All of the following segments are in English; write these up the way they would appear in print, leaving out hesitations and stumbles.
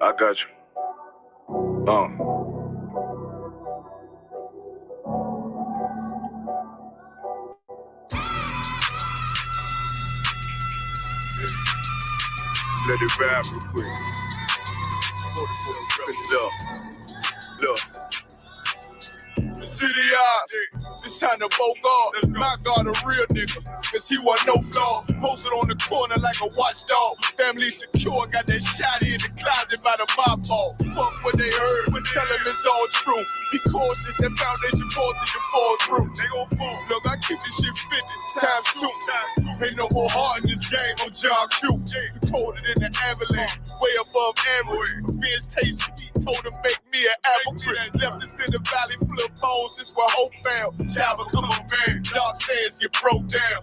I got you. Let it rap real quick. Look. The city eyes, it's time to Bogart. My God, a real nigga, cause he wasn't no flaw. Posted on the corner like a watchdog. Family secure, got that shotty in the closet by the mob ball. Fuck what they heard, but tell them it's all true. Be cautious, that foundation falls till you fall through. They gon' fall. Look, I keep this shit 50 times 2. Ain't no more heart in this game, I'm John Q. Colder than the avalanche, way above average. Fierce taste sweet, told him make me an apple tree. Left us in the valley full of bones, this where hope found. Java, come on, man, dark sands get broke down.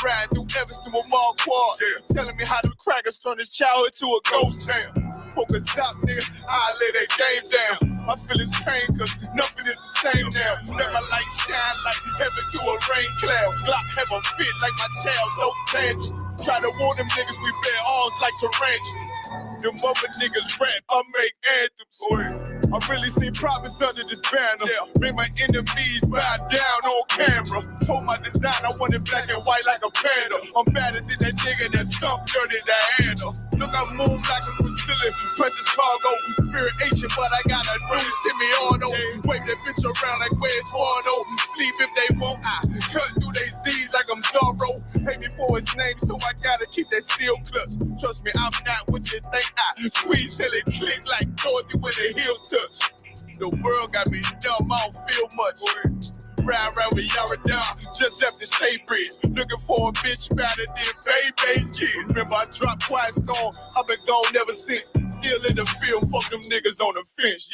Riding through Evans to a mall quad. Telling me how the crackers turn this childhood to a ghost town. Focus up, nigga, I lay that game down. I feel his pain, cause nothing is the same now. Let my light shine like heaven through a rain cloud. Glock have a fit like my child, no tangent. Try to warn them niggas, we bear arms like tarantulas. Them other niggas rap, I make anthems. I really seen prophets under this banner. Made my enemies bow down on camera. Told my design I wanted black and white like a panda. I'm better than that nigga that sunk dirty Diana. Look, I move like a Brazilian, precious cargo, spirit ancient, but I got a new semi-auto. Wave that bitch around like where's Wardo. Sleep if they won't, I cut through they Z's like I'm Zorro. Pay me for his name, so I gotta keep that steel clutch. Trust me, I'm not what you think. I squeeze till it click like Dorothy when the heels touch. The world got me dumb, I don't feel much. Ride around with Yaradon, just left the state bridge. Looking for a bitch better than Baby G. Remember I dropped Quiet Storm, I've been gone ever since. Still in the field, fuck them niggas on the fence,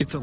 It's a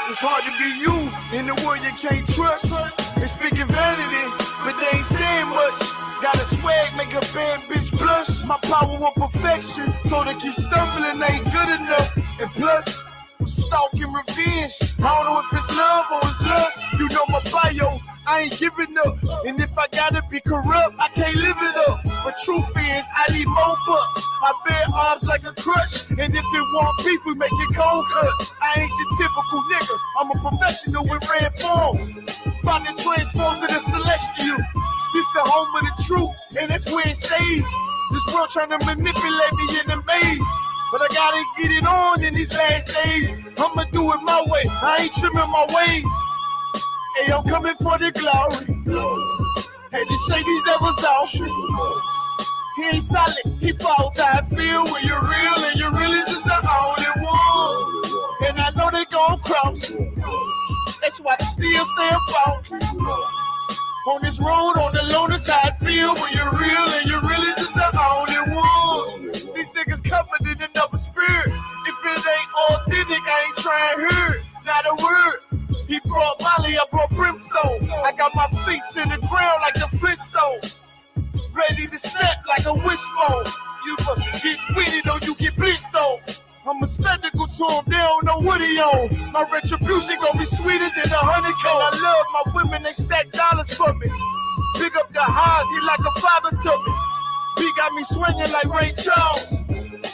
It's hard to be you in the world you can't trust. They speaking vanity, but they ain't saying much. Got a swag, make a bad bitch blush. My power of perfection, so they keep stumbling, they ain't good enough. And plus, I'm stalking revenge. I don't know if it's love or it's lust. You know my bio, I ain't giving up. And if I gotta be corrupt, I can't live it up. But truth is, I need more bucks. I bear arms like a crutch. And if they want beef, we make it cold cuts. I ain't your typical nigga. I'm a professional with red form. About to transform to the celestial. This the home of the truth, and that's where it stays. This world trying to manipulate me in the maze. But I gotta get it on in these last days. I'ma do it my way, I ain't trimming my ways. Hey, I'm coming for the glory. Had to shake these devils off. He ain't solid, he falls. How I feel when you're real and you're really just the only one. And I know they gon' cross. That's why they still stay up on this road, on the loner side, feel when you're real and you're really just the only one. These niggas covered in another spirit. If it ain't authentic, I ain't trying to hear it. Not a word. He brought Molly, I brought brimstone. I got my feet in the ground like the Flintstones. Ready to snap like a wishbone. You get with it or you get blitzed on. I'm a spectacle to him, they don't know what he on. My retribution gon' be sweeter than a honeycomb. I love my women, they stack dollars for me. Big up the highs, he like a father to me. B got me swinging like Ray Charles.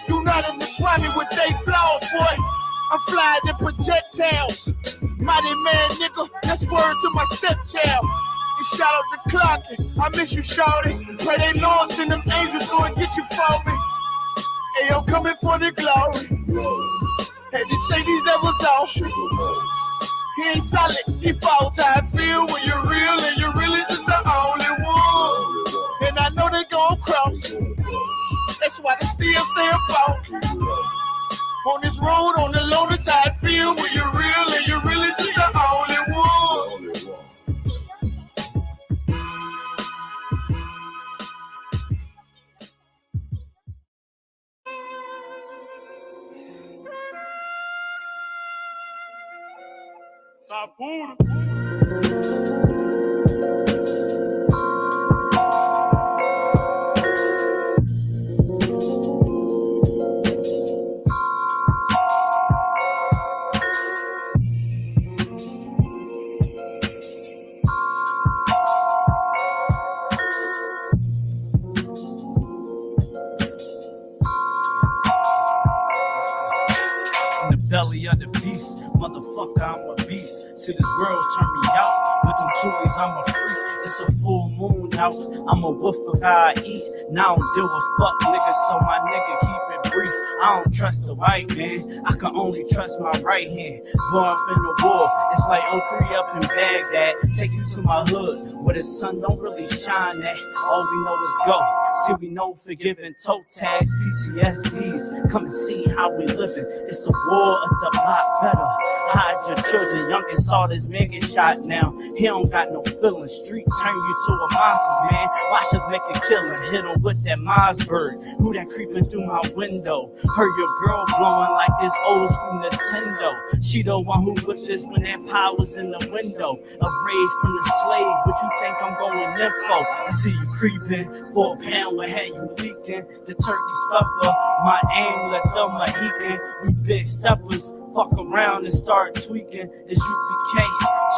Do not intertwine me with they flaws, boy. I'm flying in projectiles. Mighty man, nigga, that's word to my stepchild. And shout out to Clockin', I miss you, shawty. Pray they lost and them angels go and get you for me. Hey, I'm coming for the glory. Had to shake these devils off. He ain't solid, he falls. How I feel when you're real and you're really just the only one. And That's why they still stay apart. On this road, on the lonely side, feel where you're real and you're really just the only one. In the belly of the beast, motherfucker, I'm a beast. See this world turn me out. With them toolies, I'm a freak. It's a full moon out. I'm a wolf of God eat. Now I don't deal with fuck niggas, so my nigga keep it brief. I don't trust the white man. I can only trust my right hand. Born up in the war. It's like 03 up in Baghdad. Take you to my hood where the sun don't really shine at. All we know is go. See, we know forgiving toe tags, PTSDs. Come and see how we living. It's a war of the block better. Hide your children. Youngin' saw this man get shot now. He don't got no feelings. Street turn you to a monster, man. Watch us make a killing. Hit him with that Mossberg. Who that creeping through my window? Heard your girl blowing like this old school Nintendo. She the one who whipped this when that pie was in the window. Afraid from the slave. What you think I'm going in for? I see you creeping. 4 pound what had you leaking? The turkey stuffer. My aim let the Mohican. We big steppers. Fuck around and start tweaking. It's UPK.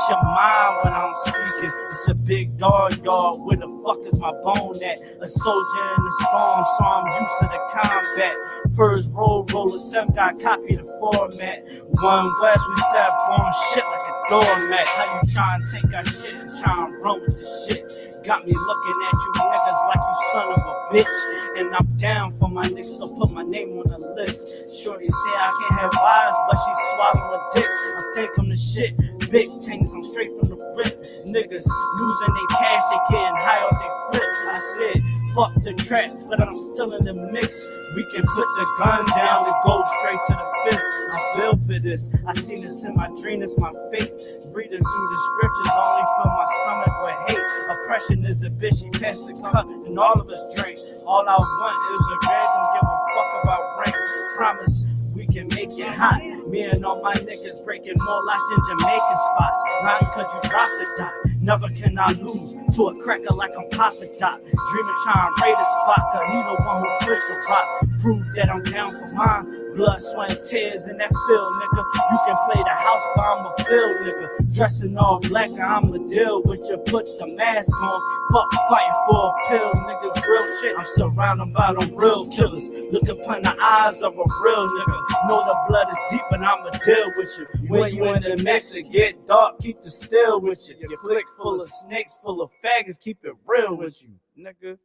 Shemai when I'm speaking. It's a big dog yard. Where the fuck is my bone at? A soldier in the storm, so I'm used to the combat. First roller, 7 got copy the format. One West, we step on shit like a doormat. How you try and take our shit and try and run with the shit? Got me looking at you niggas like you son of a bitch. And I'm down for my niggas, so put my name on the list. Shorty say I can't have wives, but she swallowing dicks. I think I'm the shit. Big things, I'm straight from the rip. Niggas losing their cash, they getting high off they flip. I said, fuck the trap, but I'm still in the mix. We can put the gun down and go straight to the fist. I'm built for this. I seen this in my dream, it's my fate. Reading through the scriptures, only fill my stomach with hate. Oppression is a bitch, she passed the cup, and all of us drink. All I want is revenge, don't give a fuck about rank. Promise we can make it hot. Me and all my niggas breaking more lives than Jamaican spots. Not because you dropped the dot. Never can I lose to a cracker like I'm Papa Dot. Dreaming trying to raid a spot, cause he the one who pushed the rock. Prove that I'm down for mine. Blood, sweat, and tears in that field, nigga. You can play the house, but I'm a field, nigga. Dressing all black, and I'm a deal with you. Put the mask on. Fuck fighting for a pill, niggas. Real shit. I'm surrounded by them real killers. Look upon the eyes of a real nigga. Know the blood is deep, and I'ma deal with you. When you in the mix, it get dark. Keep the still with you. Your clique full of snakes, full of faggots. Keep it real with you, nigga.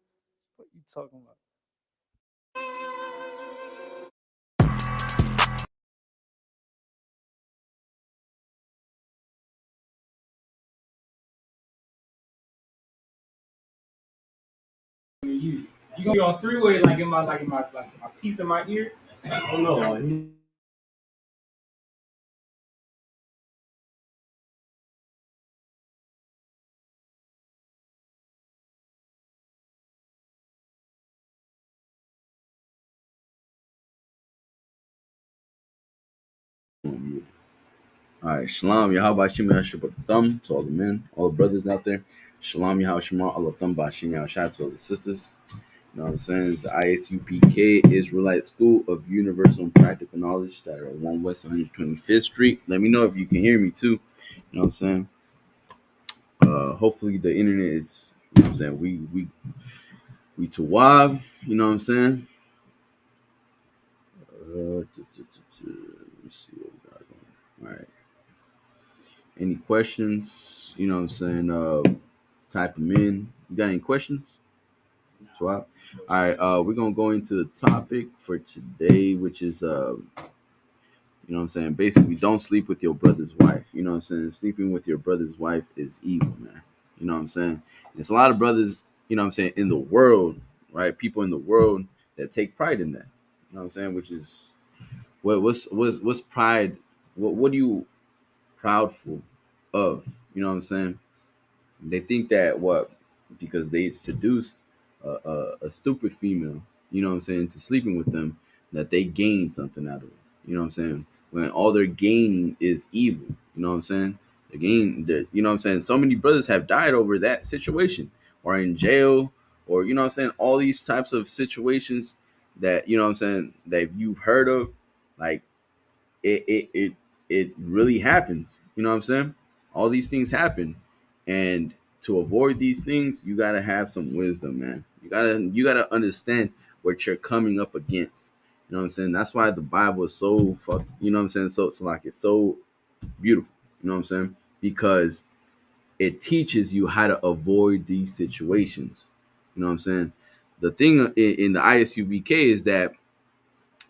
What you talking about? You gonna be on 3-way like in my piece in my ear? Oh no. All right, Shalom, Yahweh Shem Yahshua Thumb to all the men, all the brothers out there. Shalom, Yahweh Shema, Allah Thumb Bashim Yahshua to all the sisters. You know what I'm saying? It's the ISUPK Israelite School of Universal and Practical Knowledge that are 1 West 125th Street. Let me know if you can hear me too. You know what I'm saying? Hopefully the internet is, you know what I'm saying? We Tawab, you know what I'm saying? Let me see what we got going. All right. Any questions? You know what I'm saying? Type them in. You got any questions? All right, we're gonna go into the topic for today, which is you know what I'm saying, basically don't sleep with your brother's wife. You know what I'm saying? Sleeping with your brother's wife is evil, man. You know what I'm saying? There's a lot of brothers, you know what I'm saying, in the world, right? People in the world that take pride in that. You know what I'm saying? Which is what's pride? What are you proudful of? You know what I'm saying? They think that what because they seduced a stupid female, you know what I'm saying, into sleeping with them, that they gain something out of it. You know what I'm saying? When all they're gaining is evil. You know what I'm saying? You know what I'm saying? So many brothers have died over that situation, or in jail, or you know what I'm saying? All these types of situations that you know what I'm saying that you've heard of, like it really happens. You know what I'm saying? All these things happen, and to avoid these things, you gotta have some wisdom, man. You gotta understand what you're coming up against. You know what I'm saying? That's why the Bible is so fuck. You know what I'm saying? So it's like it's so beautiful. You know what I'm saying? Because it teaches you how to avoid these situations. You know what I'm saying? The thing in the ISUBK is that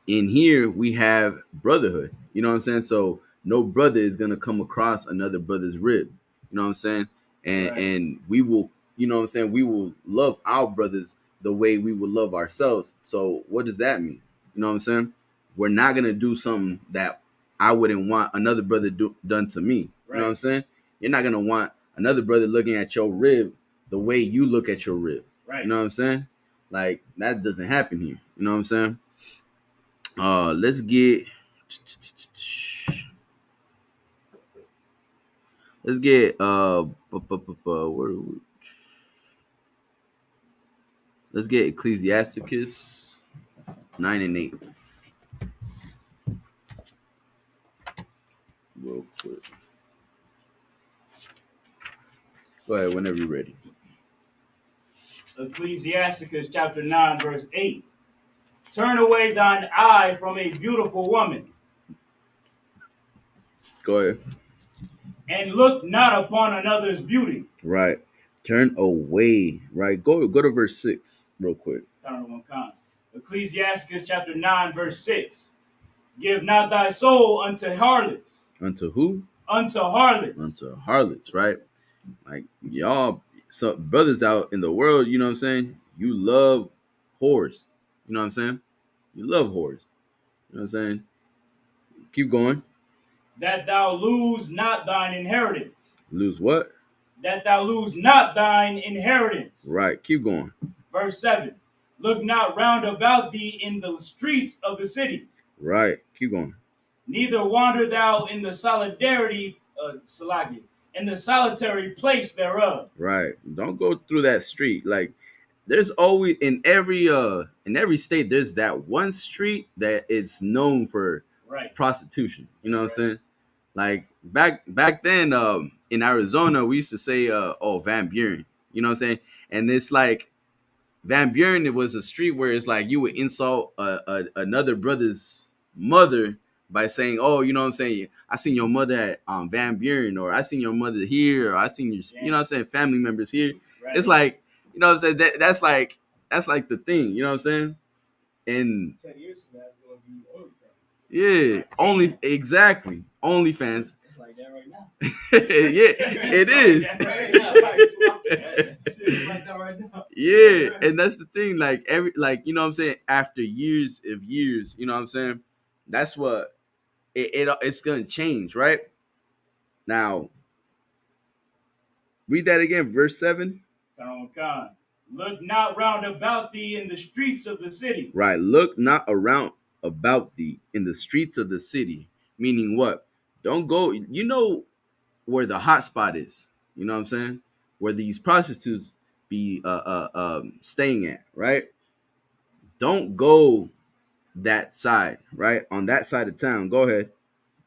in here we have brotherhood. You know what I'm saying? So no brother is gonna come across another brother's rib. You know what I'm saying? And we will, you know what I'm saying, we will love our brothers the way we would love ourselves. So what does that mean? You know what I'm saying? We're not gonna do something that I wouldn't want another brother done to me. You know what I'm saying? You're not gonna want another brother looking at your rib the way you look at your rib. Right. You know what I'm saying? Like that doesn't happen here. You know what I'm saying? Let's get let's get Ecclesiasticus 9 and 8 real quick. Go ahead whenever you're ready. Ecclesiasticus chapter 9, verse 8. Turn away thine eye from a beautiful woman, Go ahead. and look not upon another's beauty. Right. Turn away. Right. Go to verse 6 real quick. Ecclesiasticus chapter 9, verse 6. Give not thy soul unto harlots. Unto who? Unto harlots. Unto harlots, right? Like y'all, so brothers out in the world, you know what I'm saying? You love whores. You know what I'm saying? You love whores. You know what I'm saying? Keep going. That thou lose not thine inheritance. Lose what? That thou lose not thine inheritance. Right. Keep going. Verse 7. Look not round about thee in the streets of the city. Right. Keep going. Neither wander thou in the in the solitary place thereof. Right. Don't go through that street. Like there's always in every state there's that one street that it's known for prostitution. You know what I'm saying? Like back then in Arizona we used to say Van Buren. You know what I'm saying? And it's like Van Buren, it was a street where it's like you would insult another brother's mother by saying, "Oh, you know what I'm saying? I seen your mother at Van Buren, or I seen your mother here, or I seen your, you know what I'm saying, family members here." Right. It's like, you know what I'm saying? That's like the thing, you know what I'm saying? And 10 years from now, it's going to be OnlyFans. yeah, exactly. OnlyFans. It's like that right now. Yeah, it is. It's like that right now. Yeah, and that's the thing. Like you know what I'm saying. After years of years, you know what I'm saying. That's what it's gonna change, right? Now, read that again, verse 7. Look not round about thee in the streets of the city. Right. Look not around about thee in the streets of the city. Meaning what? Don't go. You know where the hot spot is. You know what I'm saying? Where these prostitutes be staying at, right? Don't go that side, right? On that side of town. Go ahead.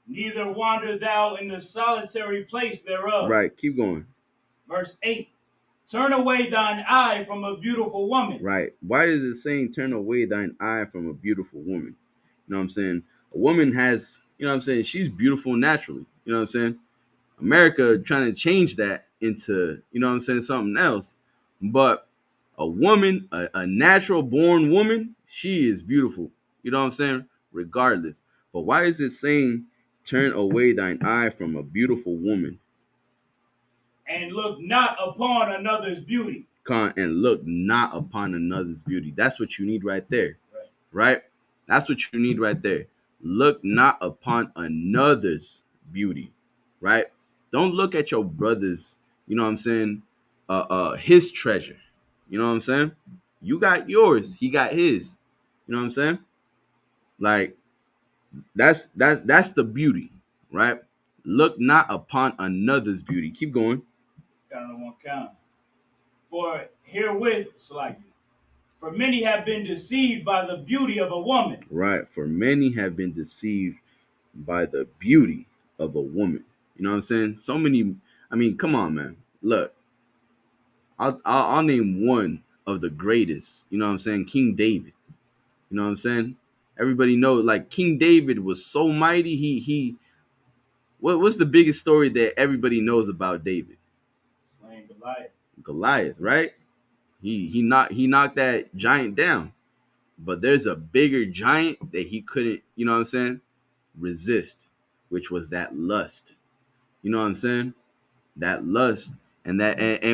Neither wander thou in the solitary place thereof. Right. Keep going. Verse 8. Turn away thine eye from a beautiful woman. Right. Why is it saying turn away thine eye from a beautiful woman? You know what I'm saying? A woman has, you know what I'm saying, she's beautiful naturally. You know what I'm saying? America trying to change that into, you know what I'm saying, something else. But a woman, a natural born woman, she is beautiful. You know what I'm saying? Regardless. But why is it saying turn away thine eye from a beautiful woman? And look not upon another's beauty. And look not upon another's beauty. That's what you need right there. right? That's what you need right there. Look not upon another's beauty, right? Don't look at your brother's, you know what I'm saying, his treasure. You know what I'm saying? You got yours, he got his. You know what I'm saying? Like that's the beauty, right? Look not upon another's beauty. Keep going. Got on one count. For herewith, it's like, for many have been deceived by the beauty of a woman. Right. For many have been deceived by the beauty of a woman. You know what I'm saying? So many. I mean, come on, man. Look, I'll name one of the greatest. You know what I'm saying? King David. You know what I'm saying? Everybody knows, like, King David was so mighty. What's the biggest story that everybody knows about David? Slaying Goliath. Goliath, right? He knocked that giant down. But there's a bigger giant that he couldn't, you know what I'm saying, resist, which was that lust. You know what I'm saying? That lust. And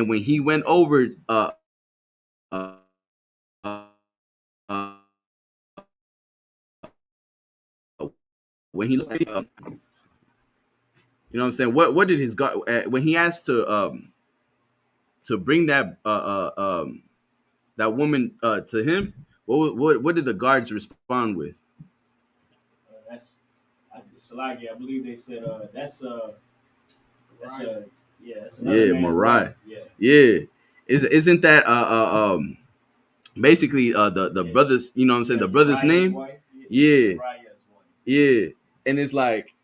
when he went over uh, uh, uh when he looked you know what I'm saying? What did his God when he asked to bring that woman to him? What did the guards respond with? That's Salagi. I believe they said that's that's that's another Yeah, man's Mariah. wife. Yeah. Yeah. Isn't that basically the brothers, you know what I'm saying, the brother's Uriah's name? wife. Yeah. Uriah's wife. Yeah. And it's like,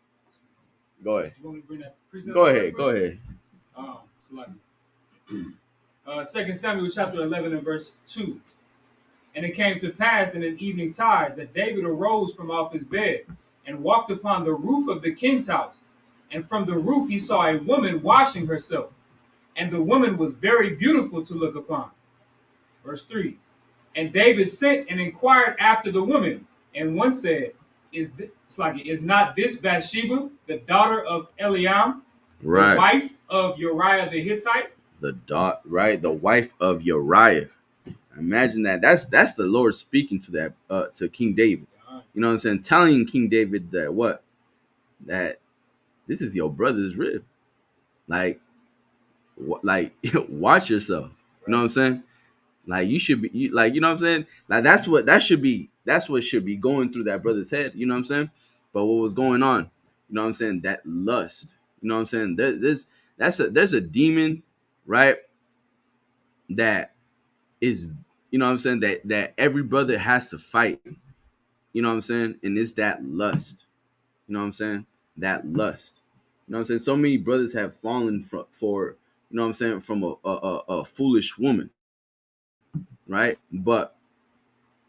go ahead. You want me to bring that precept? Go ahead. So 2 Samuel chapter 11 and verse 2. And it came to pass in an evening tide that David arose from off his bed and walked upon the roof of the king's house. And from the roof he saw a woman washing herself. And the woman was very beautiful to look upon. Verse 3. And David sent and inquired after the woman. And one said, is not this Bathsheba, the daughter of Eliam, Right. the wife of Uriah the Hittite? The wife of Uriah. Imagine that. That's the Lord speaking to that to King David. You know what I'm saying? Telling King David that this is your brother's rib. Like watch yourself. You know what I'm saying? Like you should be you know what I'm saying? Like that's what should be going through that brother's head. You know what I'm saying? But what was going on? You know what I'm saying? That lust. You know what I'm saying? There's a demon, right? That is, you know what I'm saying, that every brother has to fight. You know what I'm saying? And it's that lust. You know what I'm saying? That lust. You know what I'm saying? So many brothers have fallen for you know what I'm saying, from a foolish woman, right? But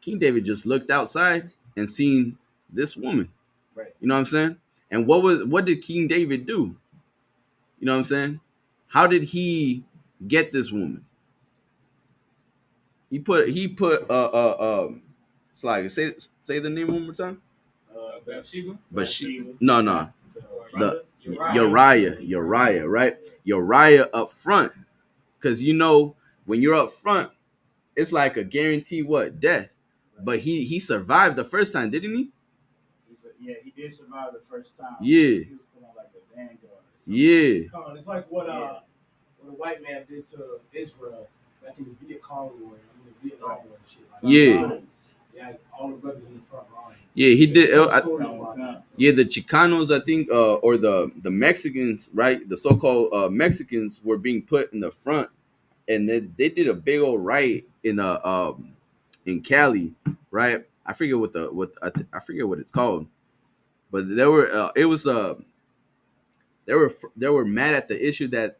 King David just looked outside and seen this woman. Right. You know what I'm saying? And what did King David do? You know what I'm saying? How did he get this woman? He put it's like say the name one more time. Bathsheba? But no. The Uriah. Uriah, right? Uriah up front. Because you know, when you're up front, it's like a guarantee death. But he survived the first time, didn't he? He did survive the first time. Yeah. He was put on like a vanguard. Yeah. Come on, it's like what a white man did to Israel back in the Vietcong War, the Vietnam War and shit. Like, yeah, all the brothers in the front lines. Yeah, he did. Yeah, The Chicanos, I think, or the Mexicans, right? The so-called Mexicans were being put in the front, and they did a big old riot in Cali, right? I forget I forget what it's called, but they were mad at the issue that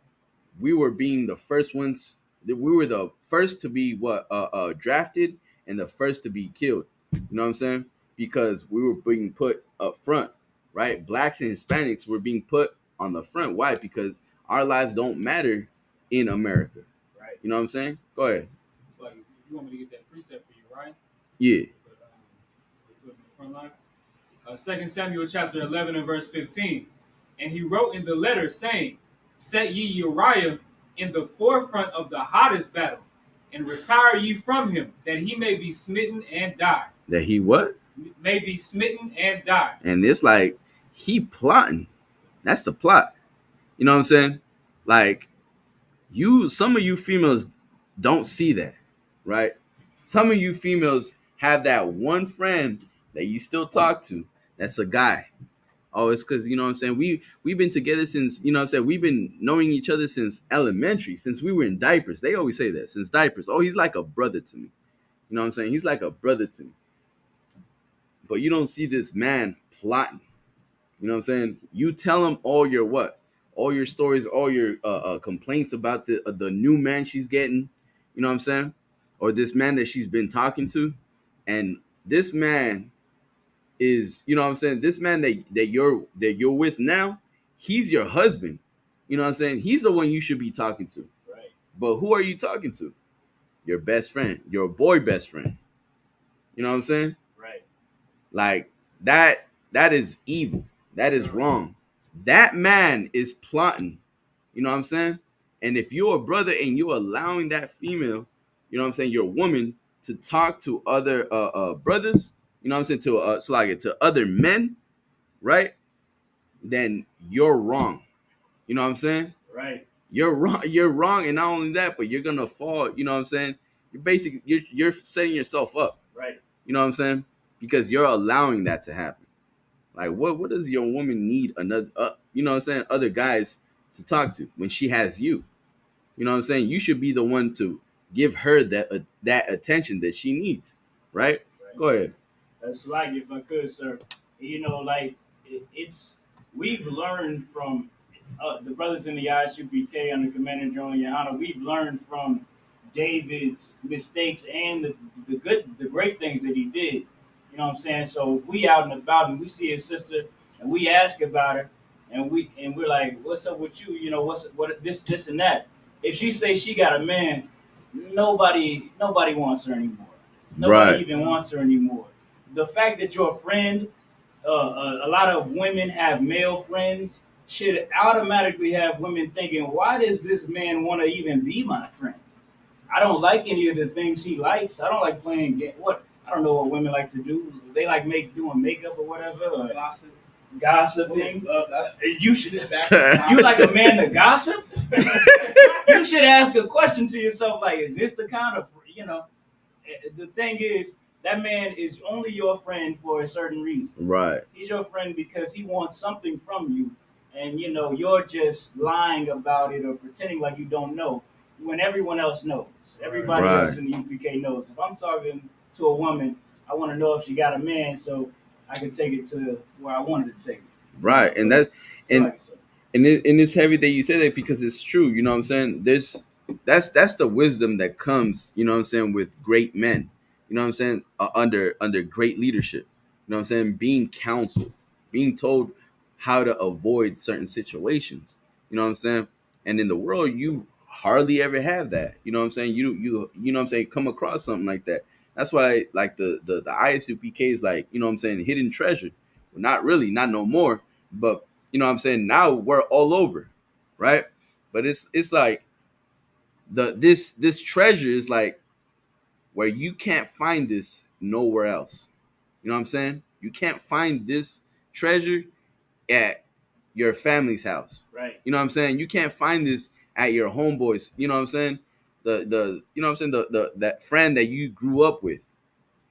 we were being the first ones. We were the first to be drafted and the first to be killed. You know what I'm saying? Because we were being put up front, right? Blacks and Hispanics were being put on the front. Why? Because our lives don't matter in America. Right. You know what I'm saying? Go ahead. It's like, you want me to get that precept for you, right? Yeah. Put in the front lines. 2 Samuel chapter 11 and verse 15. And he wrote in the letter saying, set ye Uriah in the forefront of the hottest battle, and retire ye from him, that he may be smitten and die. That he what? May be smitten and die. And it's like he plotting. That's the plot. You know what I'm saying? Like some of you females don't see that, right? Some of you females have that one friend that you still talk to. That's a guy. Oh, it's because, you know what I'm saying, we've been together since, you know what I'm saying, we've been knowing each other since elementary, since we were in diapers. They always say that, since diapers. Oh, he's like a brother to me. You know what I'm saying? He's like a brother to me. But you don't see this man plotting. You know what I'm saying? You tell him all your what? All your stories, all your complaints about the new man she's getting. You know what I'm saying? Or this man that she's been talking to. And this man is, you know what I'm saying? This man that you're with now, he's your husband. You know what I'm saying? He's the one you should be talking to. Right. But who are you talking to? Your best friend, your boy best friend. You know what I'm saying? Right. Like that is evil. That is wrong. That man is plotting. You know what I'm saying? And if you're a brother and you're allowing that female, you know what I'm saying, your woman to talk to other brothers, you know what I'm saying, to other men, right? Then you're wrong. You know what I'm saying? Right. You're wrong, and not only that, but you're gonna fall. You know what I'm saying? You're setting yourself up. Right. You know what I'm saying? Because you're allowing that to happen. Like, what does your woman need another? You know what I'm saying? Other guys to talk to when she has you. You know what I'm saying? You should be the one to give her that attention that she needs. Right? Go ahead. That's like, if I could, sir. You know, like we've learned from the brothers in the ISUPK under Commander General Yohana. We've learned from David's mistakes and the great things that he did. You know what I'm saying? So if we out and about and we see his sister and we ask about her and we're like, what's up with you? You know, what this and that. If she say she got a man, nobody wants her anymore. Nobody even wants her anymore. The fact that you're a friend, a lot of women have male friends, should automatically have women thinking, why does this man want to even be my friend? I don't like any of the things he likes. I don't like playing games. I don't know what women like to do. They like doing makeup or whatever. Or gossiping. You should. You like a man to gossip? You should ask a question to yourself, like, is this the kind of, you know? The thing is, that man is only your friend for a certain reason. Right. He's your friend because he wants something from you, and you know you're just lying about it or pretending like you don't know when everyone else knows. Everybody else in the UPK knows. If I'm talking to a woman, I want to know if she got a man, so I can take it to where I wanted to take it. Right, and it's heavy that you say that because it's true. You know what I'm saying? That's the wisdom that comes, you know what I'm saying, with great men. You know what I'm saying? Under great leadership. You know what I'm saying? Being counseled, being told how to avoid certain situations. You know what I'm saying? And in the world, you hardly ever have that. You know what I'm saying? You know what I'm saying? Come across something like that. That's why, like, the ISUPK is like, you know what I'm saying, hidden treasure. Well, not really, not no more. But you know what I'm saying? Now we're all over, right? But it's like this treasure is like where you can't find this nowhere else. You know what I'm saying? You can't find this treasure at your family's house. Right. You know what I'm saying? You can't find this at your homeboys. You know what I'm saying? The you know what I'm saying? That friend that you grew up with.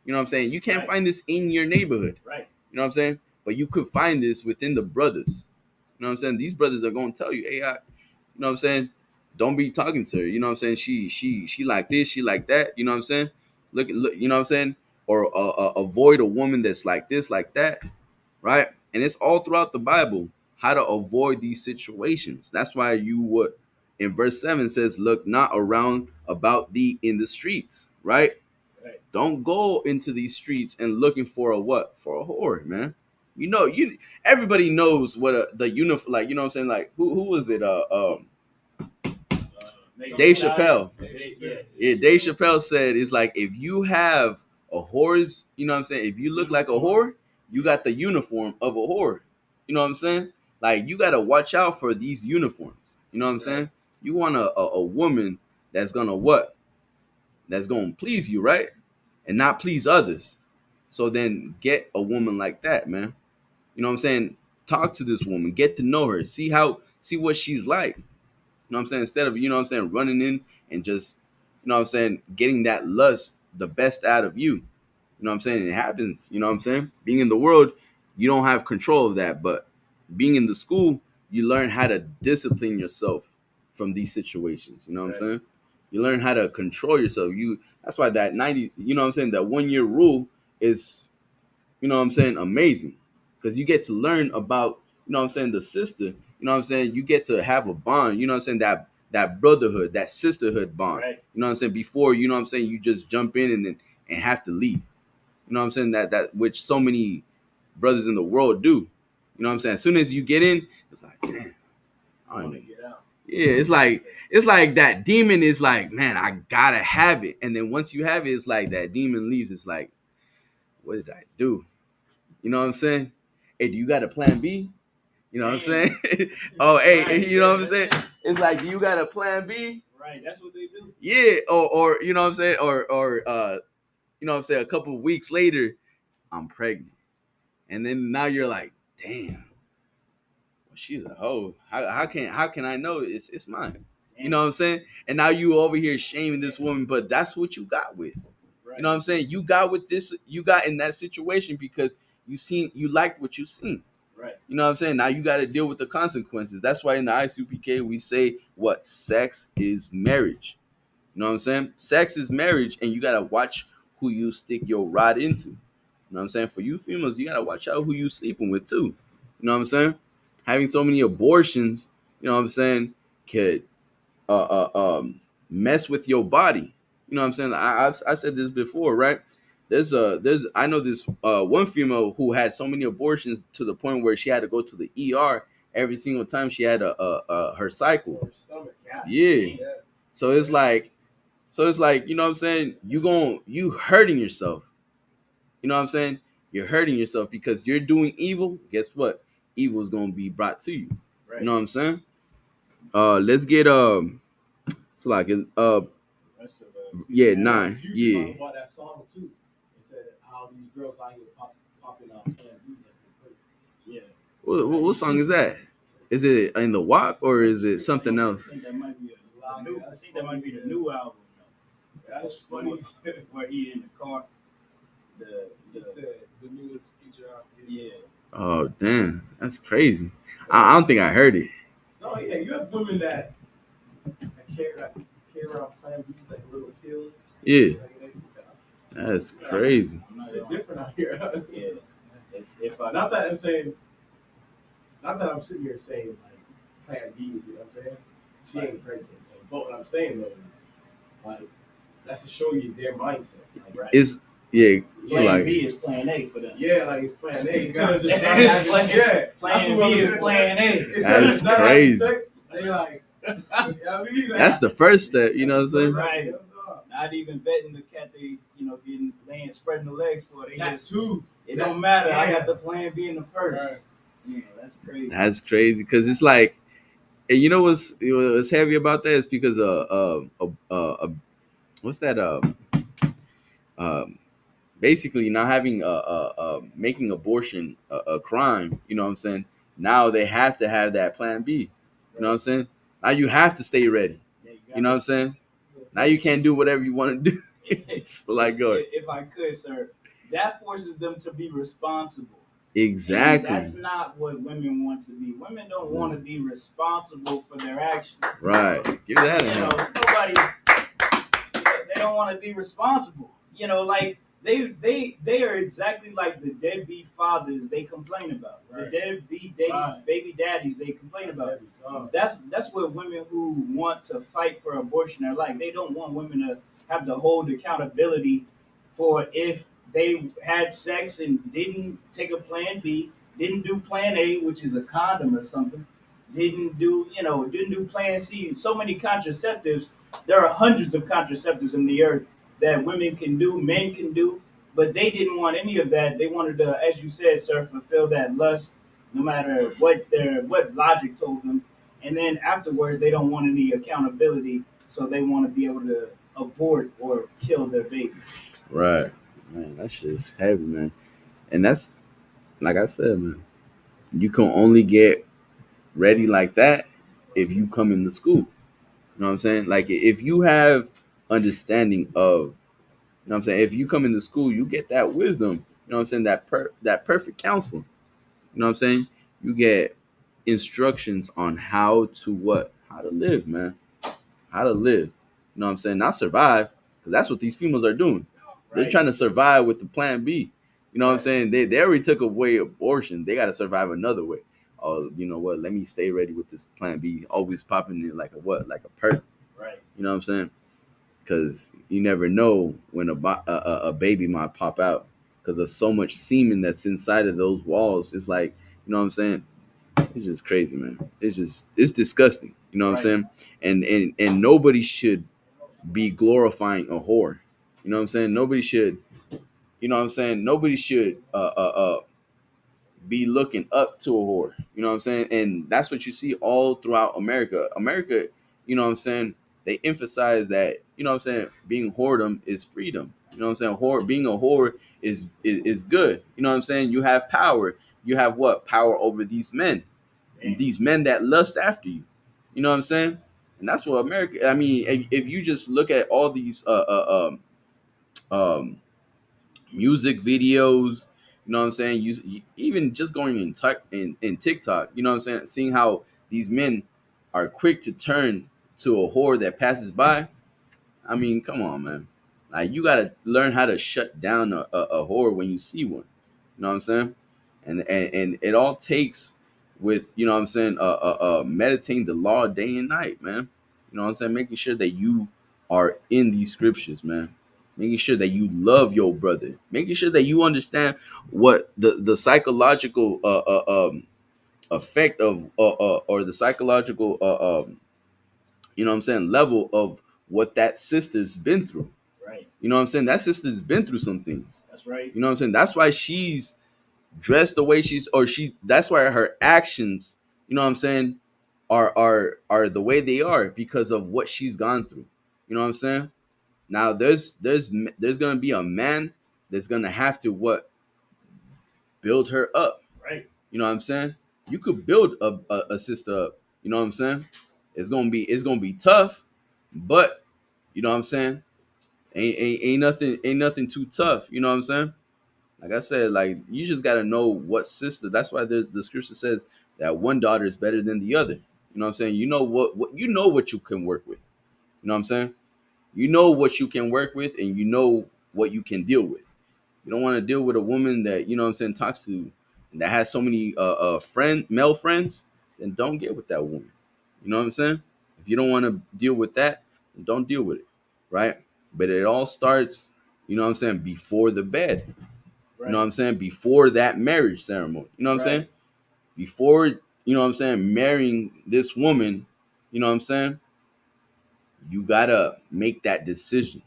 You know what I'm saying? You can't find this in your neighborhood. Right. You know what I'm saying? But you could find this within the brothers. You know what I'm saying? These brothers are gonna tell you, hey, you know what I'm saying? Don't be talking to her. You know what I'm saying? She like this, she like that. You know what I'm saying? Look, you know what I'm saying? Or avoid a woman that's like this, like that, right? And it's all throughout the Bible how to avoid these situations. That's why in verse 7 says, look not around about thee in the streets, right? Don't go into these streets and looking for a what? For a whore, man. You know, everybody knows what the uniform, like, you know what I'm saying? Like, who was it? Dave Chappelle. Yeah, Dave Chappelle said it's like, if you have a whore's, you know what I'm saying? If you look like a whore, you got the uniform of a whore. You know what I'm saying? Like, you got to watch out for these uniforms. You know what I'm saying? You want a woman that's going to what? That's going to please you, right? And not please others. So then get a woman like that, man. You know what I'm saying? Talk to this woman, get to know her, see what she's like. You know what I'm saying? Instead of, you know what I'm saying, running in and just, you know what I'm saying, getting that lust, the best out of you. You know what I'm saying? It happens. You know what I'm saying? Being in the world, you don't have control of that. But being in the school, you learn how to discipline yourself from these situations. You know what I'm saying? You learn how to control yourself. That's why that 90, you know what I'm saying, that 1 year rule is, you know what I'm saying, amazing. Because you get to learn about, you know what I'm saying, the sister. You know what I'm saying? You get to have a bond, you know what I'm saying, that brotherhood, that sisterhood bond. Right. You know what I'm saying? Before, you know what I'm saying, you just jump in and have to leave. You know what I'm saying? That which so many brothers in the world do. You know what I'm saying? As soon as you get in, it's like, damn, I don't want to even. get out. Yeah, it's like that demon is like, man, I gotta have it. And then once you have it, it's like that demon leaves. It's like, what did I do? You know what I'm saying? Hey, do you got a plan B? You know what I'm saying? Oh, hey, Right, you know what I'm that's saying? it. It's like, do you got a plan B? Right, that's what they do. Yeah, or you know what I'm saying? Or you know what I'm saying, a couple of weeks later, I'm pregnant. And then now you're like, damn, well, she's a hoe. How can I know it's mine? You know what I'm saying? And now you over here shaming this woman, but that's what you got with. Right. You know what I'm saying? You got with this, you got in that situation because you liked what you seen. Right. You know what I'm saying? Now you got to deal with the consequences. That's why in the ICPK we say what sex is marriage. You know what I'm saying? Sex is marriage, and you got to watch who you stick your rod into. You know what I'm saying? For you females, you got to watch out who you sleeping with too. You know what I'm saying? Having so many abortions, you know what I'm saying, could mess with your body. You know what I'm saying? I said this before, right? I know this one female who had so many abortions to the point where she had to go to the ER every single time she had her cycle. Or stomach. Yeah. So it's like, you know what I'm saying? You hurting yourself. You know what I'm saying? You're hurting yourself because you're doing evil. Guess what? Evil is gonna be brought to you. Right. You know what I'm saying? Let's get it's like That's yeah, 9. Future Yeah. talked about that song too. They said how these girls out here popping out Plan B's at the yeah. What song is that? Is it in the WAP or is it something I else? think that might be Wow, new. that's I think that might be the funny. new album. That's funny. Where he in the car. He said the newest feature out here. Yeah. Oh damn, that's crazy. I don't think I heard it. No, yeah, you have women that carry around Plan B's like little pills. Yeah, Like, that's crazy. I'm not shit gonna- different out here. Yeah. If I Not that I'm saying, not that I'm sitting here saying like Plan B is, you know what I'm saying? She ain't pregnant, I'm saying. But what I'm saying though is, like, that's to show you their mindset. Like, Right. It's it's Plan like B is Plan A for them. yeah, like it's Plan A. Instead of just That's not having, yeah, Plan that's B what is Plan A. Instead of That's just not having crazy. sex, they like, you know what I mean? Like, that's the first step. You know what I'm saying? Right. Yeah, no. Not even betting the cat they, getting spreading the legs for. They That just, too. it don't matter. I Yeah. got the Plan B in the purse. Right. Yeah, that's crazy. That's crazy because it's like, and you know what's heavy about that is because what's that basically not having making abortion a crime. You know what I'm saying? Now they have to have that Plan B. You know what I'm saying? Now you have to stay ready. Yeah, You know what I'm saying? Now you can't do whatever you want to do. It's like, go ahead. If I could, sir, that forces them to be responsible. Exactly. And that's not what women want to be. Women don't want to be responsible for their actions. Right. Give that a You know, hand. nobody. They don't want to be responsible. Like they are exactly like the deadbeat fathers they complain about. Right. The deadbeat Right. baby daddies they complain That's about. heavy. Oh. That's what women who want to fight for abortion are like. They don't want women to have to hold accountability for if they had sex and didn't take a Plan B, didn't do Plan A, which is a condom or something, didn't do Plan C. So many contraceptives. There are hundreds of contraceptives in the earth that women can do, men can do, but they didn't want any of that. They wanted to, as you said, sir, fulfill that lust, no matter what logic told them. And then afterwards, they don't want any accountability, so they want to be able to abort or kill their baby. Right. Man, that's just heavy, man. And that's like I said, man. You can only get ready like that if you come into school. You know what I'm saying? Like if you have understanding of, you know what I'm saying, if you come into school, you get that wisdom, you know what I'm saying, that perfect counseling. You know what I'm saying? You get instructions on how to what? How to live, man. How to live. You know what I'm saying? Not survive, because that's what these females are doing. They're Right. trying to survive with the plan B. You know what I'm Right. saying? They already took away abortion. They got to survive another way. Oh, you know what? Let me stay ready with this plan B. Always popping in like a what? Like a perk. Right. You know what I'm saying? Because you never know when a baby might pop out because of so much semen that's inside of those walls. It's like, you know what I'm saying? It's just crazy, man. It's disgusting. You know what I'm Right. saying? And nobody should be glorifying a whore. You know what I'm saying? Nobody should. You know what I'm saying? Nobody should be looking up to a whore. You know what I'm saying? And that's what you see all throughout America. America, you know what I'm saying? They emphasize that, you know what I'm saying, being whoredom is freedom. You know what I'm saying? Being a whore is good. You know what I'm saying? You have power. You have what? Power over these men. And these men that lust after you. You know what I'm saying? And that's what America, I mean, if you just look at all these um music videos, you know what I'm saying? Even just going in TikTok, you know what I'm saying? Seeing how these men are quick to turn to a whore that passes by. I mean, come on, man. Like you gotta learn how to shut down a whore when you see one. You know what I'm saying? And it all takes with, you know what I'm saying, meditating the law day and night, man. You know what I'm saying? Making sure that you are in these scriptures, man. Making sure that you love your brother. Making sure that you understand what the psychological effect of or the psychological you know what I'm saying, level of what that sister's been through. Right. You know what I'm saying? That sister's been through some things. That's right. You know what I'm saying? That's why she's dressed the way that's why her actions, you know what I'm saying, are the way they are because of what she's gone through. You know what I'm saying? Now there's gonna be a man that's gonna have to what? Build her up. Right. You know what I'm saying? You could build a sister up. You know what I'm saying? It's gonna be tough, but you know what I'm saying? Ain't nothing too tough. You know what I'm saying? Like I said, like you just gotta know what sister. That's why the scripture says that one daughter is better than the other. You know what I'm saying? You know what you know what you can work with. You know what I'm saying? You know what you can work with, and you know what you can deal with. You don't want to deal with a woman that, you know what I'm saying, talks to, that has so many male friends. Then don't get with that woman. You know what I'm saying? If you don't want to deal with that, then don't deal with it, right? But it all starts, you know what I'm saying, before the bed. Right. You know what I'm saying? Before that marriage ceremony. You know what I'm saying? Before, you know what I'm saying, marrying this woman, you know what I'm saying? You gotta make that decision.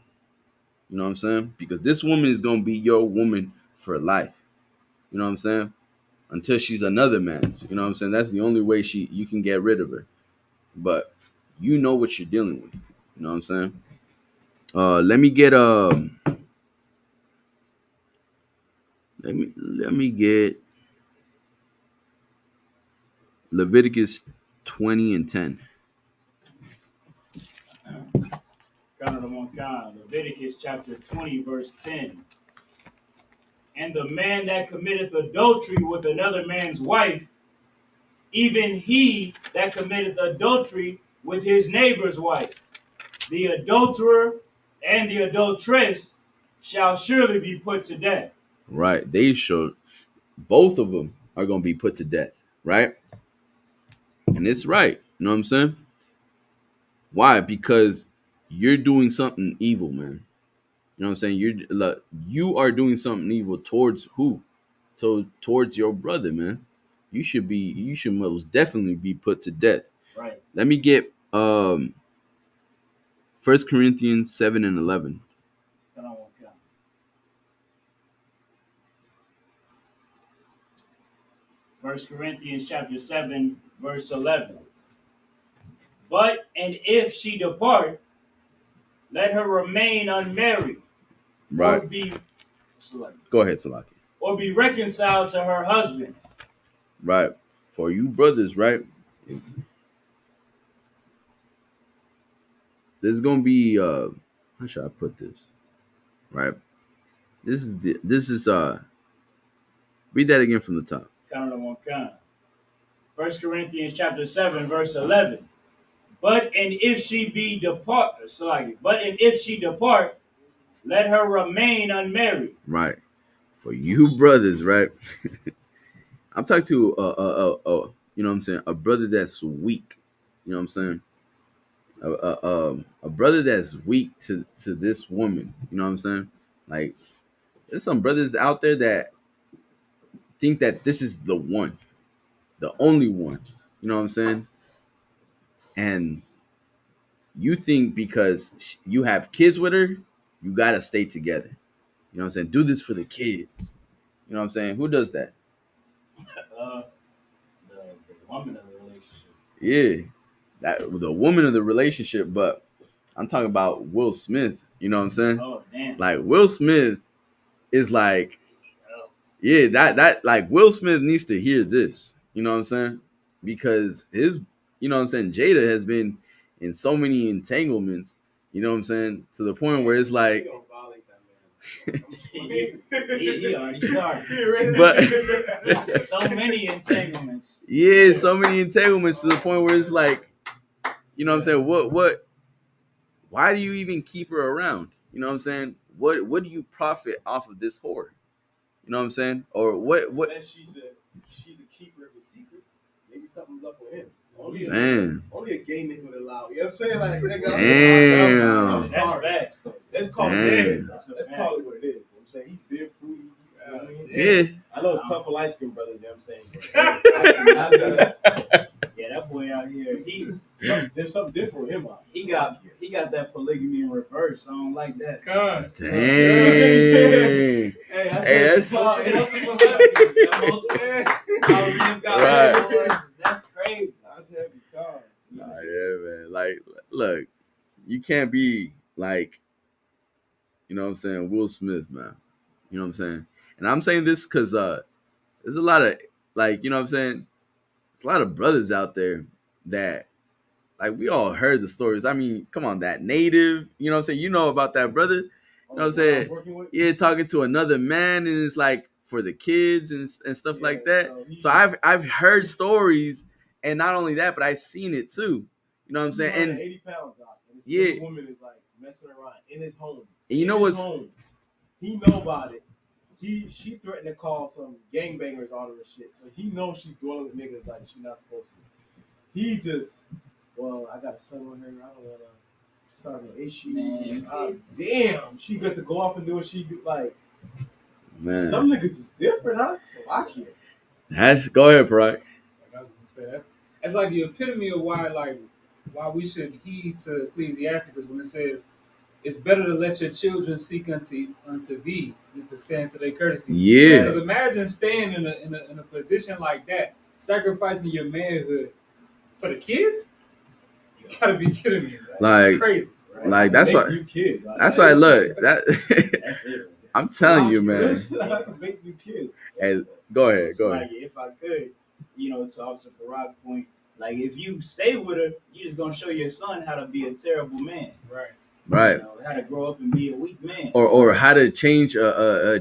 You know what I'm saying? Because this woman is gonna be your woman for life. You know what I'm saying? Until she's another man's. You know what I'm saying? That's the only way you can get rid of her. But you know what you're dealing with. You know what I'm saying? Let me get Leviticus 20:10. Leviticus chapter 20, verse 10. And the man that committeth adultery with another man's wife, even he that committeth adultery with his neighbor's wife, the adulterer and the adulteress shall surely be put to death. Right. Both of them are gonna be put to death. Right. And it's right. You know what I'm saying? Why? Because you're doing something evil, man. You know what I'm saying? You are doing something evil towards who? So towards your brother, man. You should most definitely be put to death. Right. Let me get 1 Corinthians 7:11. 1 Corinthians chapter 7, verse 11. But, and if she depart, let her remain unmarried, Right. or be Go ahead, Salaki. or be reconciled to her husband. Right. For you brothers, right? There's gonna be how should I put this? Right. This is read that again from the top. Count on one count. 1 Corinthians chapter 7, verse 11. But and if she depart, let her remain unmarried. Right. For you brothers, right? I'm talking to you know what I'm saying, a brother that's weak. You know what I'm saying? A brother that's weak to this woman. You know what I'm saying? Like, there's some brothers out there that think that this is the one, the only one. You know what I'm saying? And you think because you have kids with her, you gotta stay together. You know what I'm saying? Do this for the kids. You know what I'm saying? Who does that? The woman of the relationship. Yeah, that the woman of the relationship. But I'm talking about Will Smith. You know what I'm saying? Oh damn! Like Will Smith is like, yeah, that like Will Smith needs to hear this. You know what I'm saying? Because his, you know what I'm saying, Jada has been in so many entanglements. You know what I'm saying? To the point where it's like, He already started. but So many entanglements. yeah, so many entanglements to the point where it's like, you know what I'm saying? What? Why do you even keep her around? You know what I'm saying? What do you profit off of this whore? You know what I'm saying? Or what? Unless she's a keeper of his secrets. Maybe something's up with him. Only a gay nigga would allow. You know what I'm saying? Like, damn. I'm sorry. That's facts. Let's call it what it is. Let's call it what it is. You know what I'm saying? He's been fruity. You know what I mean? Yeah. I know it's tough for light skinned brothers, you know what I'm saying? Yeah, that boy out here, There's something different with him out he got that polygamy in reverse. I don't like that. God. Dang. Hey, that's Right. That's crazy. That's heavy car. Nah, yeah, man. Like, look, you can't be like, you know what I'm saying, Will Smith, man. You know what I'm saying? And I'm saying this because there's a lot of, like, you know what I'm saying? There's a lot of brothers out there that, like, we all heard the stories. I mean, come on, that native, you know what I'm saying? You know about that brother. You know what I'm saying? Yeah, talking to another man, and it's like for the kids and stuff like that. So I've heard stories, and not only that, but I've seen it too. You know what I'm saying? And 80 pounds out. And this yeah, woman is like messing around in his home. And you know what's home. He know about it. She threatened to call some gangbangers all of this shit. So he knows she's dwelling with niggas like she's not supposed to. He just, well, I got a son with her. I don't want to start no issue. Damn, she got to go off and do what she do. Like, man, some niggas is different, huh? So I can't. Go ahead, Pride. I was gonna say that's like the epitome of why we should heed to Ecclesiasticus when it says it's better to let your children seek unto thee than to stand to their courtesy. Yeah. Because imagine staying in a position like that, sacrificing your manhood for the kids. You gotta be kidding me. Like, it's crazy. Right? Like that's why. That's why I look. That I'm telling you, man. Make new kids. Hey, go ahead. So like, if I could, to Officer Farag's point, like if you stay with her, you're just gonna show your son how to be a terrible man. Right. Right. How to grow up and be a weak man. Or how to change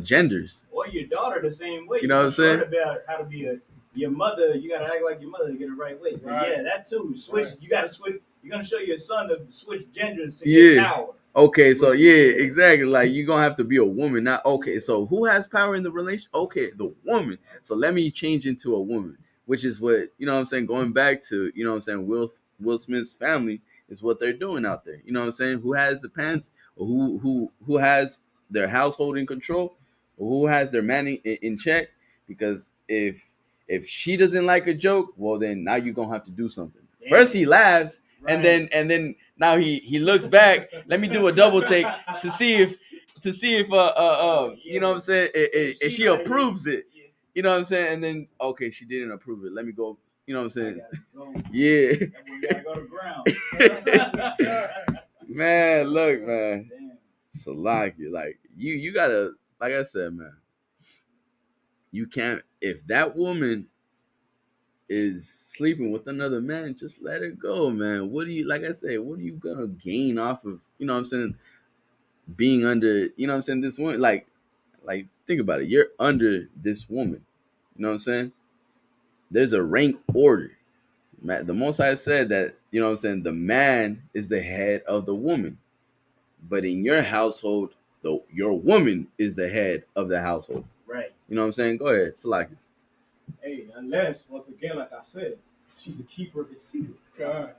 genders. Or your daughter the same way. You know what I'm saying? About how to be your mother. You gotta act like your mother to get it right way. Right. Yeah, that too. Switch. Right. You gotta switch. You're gonna show your son to switch genders to get power. Okay, so exactly. Like you're gonna have to be a woman. Not okay. So who has power in the relation? Okay, the woman. So let me change into a woman, which is what you know what I'm saying. Going back to what I'm saying, Will Smith's family is what they're doing out there. You know what I'm saying? Who has the pants? Or who has their household in control? Or who has their man in check? Because if she doesn't like a joke, well then now you're gonna have to do something. Damn. First he laughs, right. and then now he looks back. Let me do a double take to see if you know what I'm saying, if she approves it. You know what I'm saying? And then okay, she didn't approve it. Let me go. You know what I'm saying? Yeah. We gotta go to ground. Man, look, man. Salaki, like you gotta like I said, man, you can't. If that woman is sleeping with another man, just let her go, man. What do you, like I said, what are you gonna gain off of, you know what I'm saying, being under, you know what I'm saying, this woman? Like think about it. You're under this woman. You know what I'm saying? There's a rank order. The Most High said that, you know what I'm saying, the man is the head of the woman. But in your household, your woman is the head of the household. Right. You know what I'm saying? Go ahead, Salaki. Hey, unless, once again, like I said, she's a keeper of his secrets. God.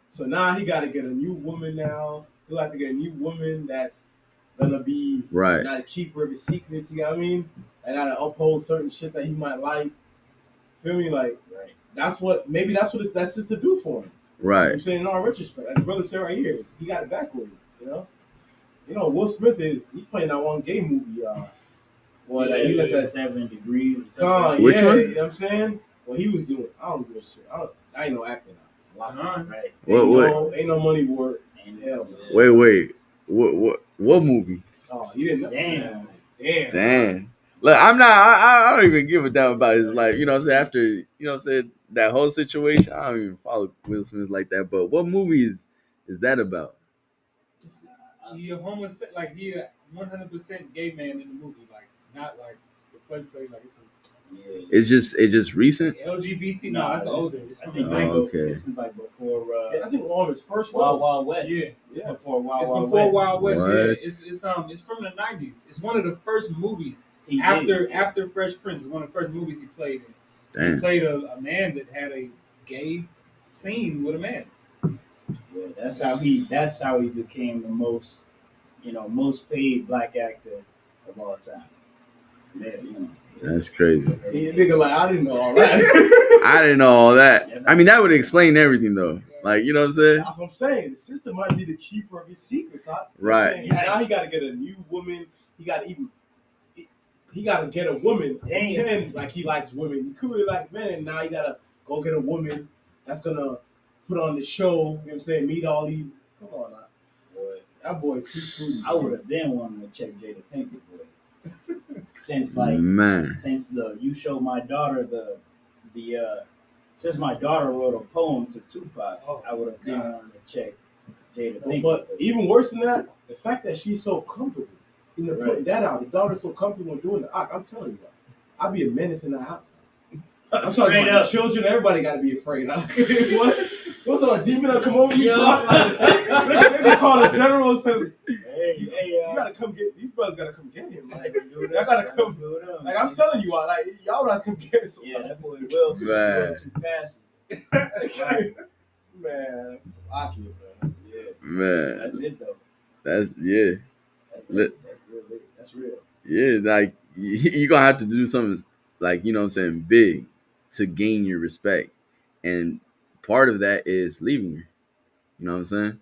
So now he got to get a new woman now. He'll have to get a new woman that's going to be Right. not a keeper of his secrets. You know what I mean? I got to uphold certain shit that he might like. Feel me? Like, Right. that's what that's just to do for him. You know what Right. I'm saying, in all retrospect. Like the brother said right here, he got it backwards, you know? You know, Will Smith he playing that one gay movie, well, that he looked at 7 degrees. Which yeah, one? you know what I'm saying? What he was doing, I don't give a shit. I ain't no acting. It's a lot. Right. Ain't no money worth. And Hell, Wait. What movie? Oh, you didn't know? Damn. Damn. Look, I don't even give a damn about his life. You know what I'm saying? After, you know what I'm saying, that whole situation, I don't even follow Will Smith like that. But what movie is that about? He a homosexual, like he a 100% gay man in the movie, like not like the play like it's It's just recent. LGBT. No, that's older. It's I from think the Oh, 90s. okay. this is like before I think one of his first Wild roles. Wild West. Yeah. Before Wild It's Wild before West. Wild West. What? Yeah, it's from the 90s. It's one of the first movies He after did. after Fresh Prince. It's one of the first movies he played in. He Damn. played a man that had a gay scene with a man. Yeah, that's how he became the most paid black actor of all time. Yeah, you know. That's crazy. He nigga like, I didn't know all that. I didn't know all that. I mean, that would explain everything, though. Like, you know what I'm saying? That's what I'm saying. The sister might be the keeper of his secrets, huh? You know what I'm Right. saying? Now he got to get a new woman. He got to get a woman. Damn. Pretend like he likes women. You could really like men, and now you got to go get a woman that's gonna put on the show. You know what I'm saying? Meet all these. Come on, now. Boy, that boy too cool. I would have then wanted to check Jada Pinkett, boy. Since Man. since you showed my daughter since my daughter wrote a poem to Tupac, I would have then wanted to check Jada So, Pinkett. but even worse than that, the fact that she's so comfortable in the Right. putting that out, the daughter's so comfortable in doing the act. I'm telling you, I'd be a menace in that house. I'm talking Straight about up. the children. Everybody got to be afraid. What? What's on a demon that come over you? Yeah. They call the general. Say, Hey, you gotta come get these brothers. Gotta come get him. Like, I gotta come. Like I'm telling you, like y'all gotta come get him. yeah, that boy Will Man. too passive. Man, I can't, man. Yeah, Man. that's it though. That's, yeah. That's real. Yeah, like, you're going to have to do something, like, you know what I'm saying, big to gain your respect. And part of that is leaving her. You know what I'm saying?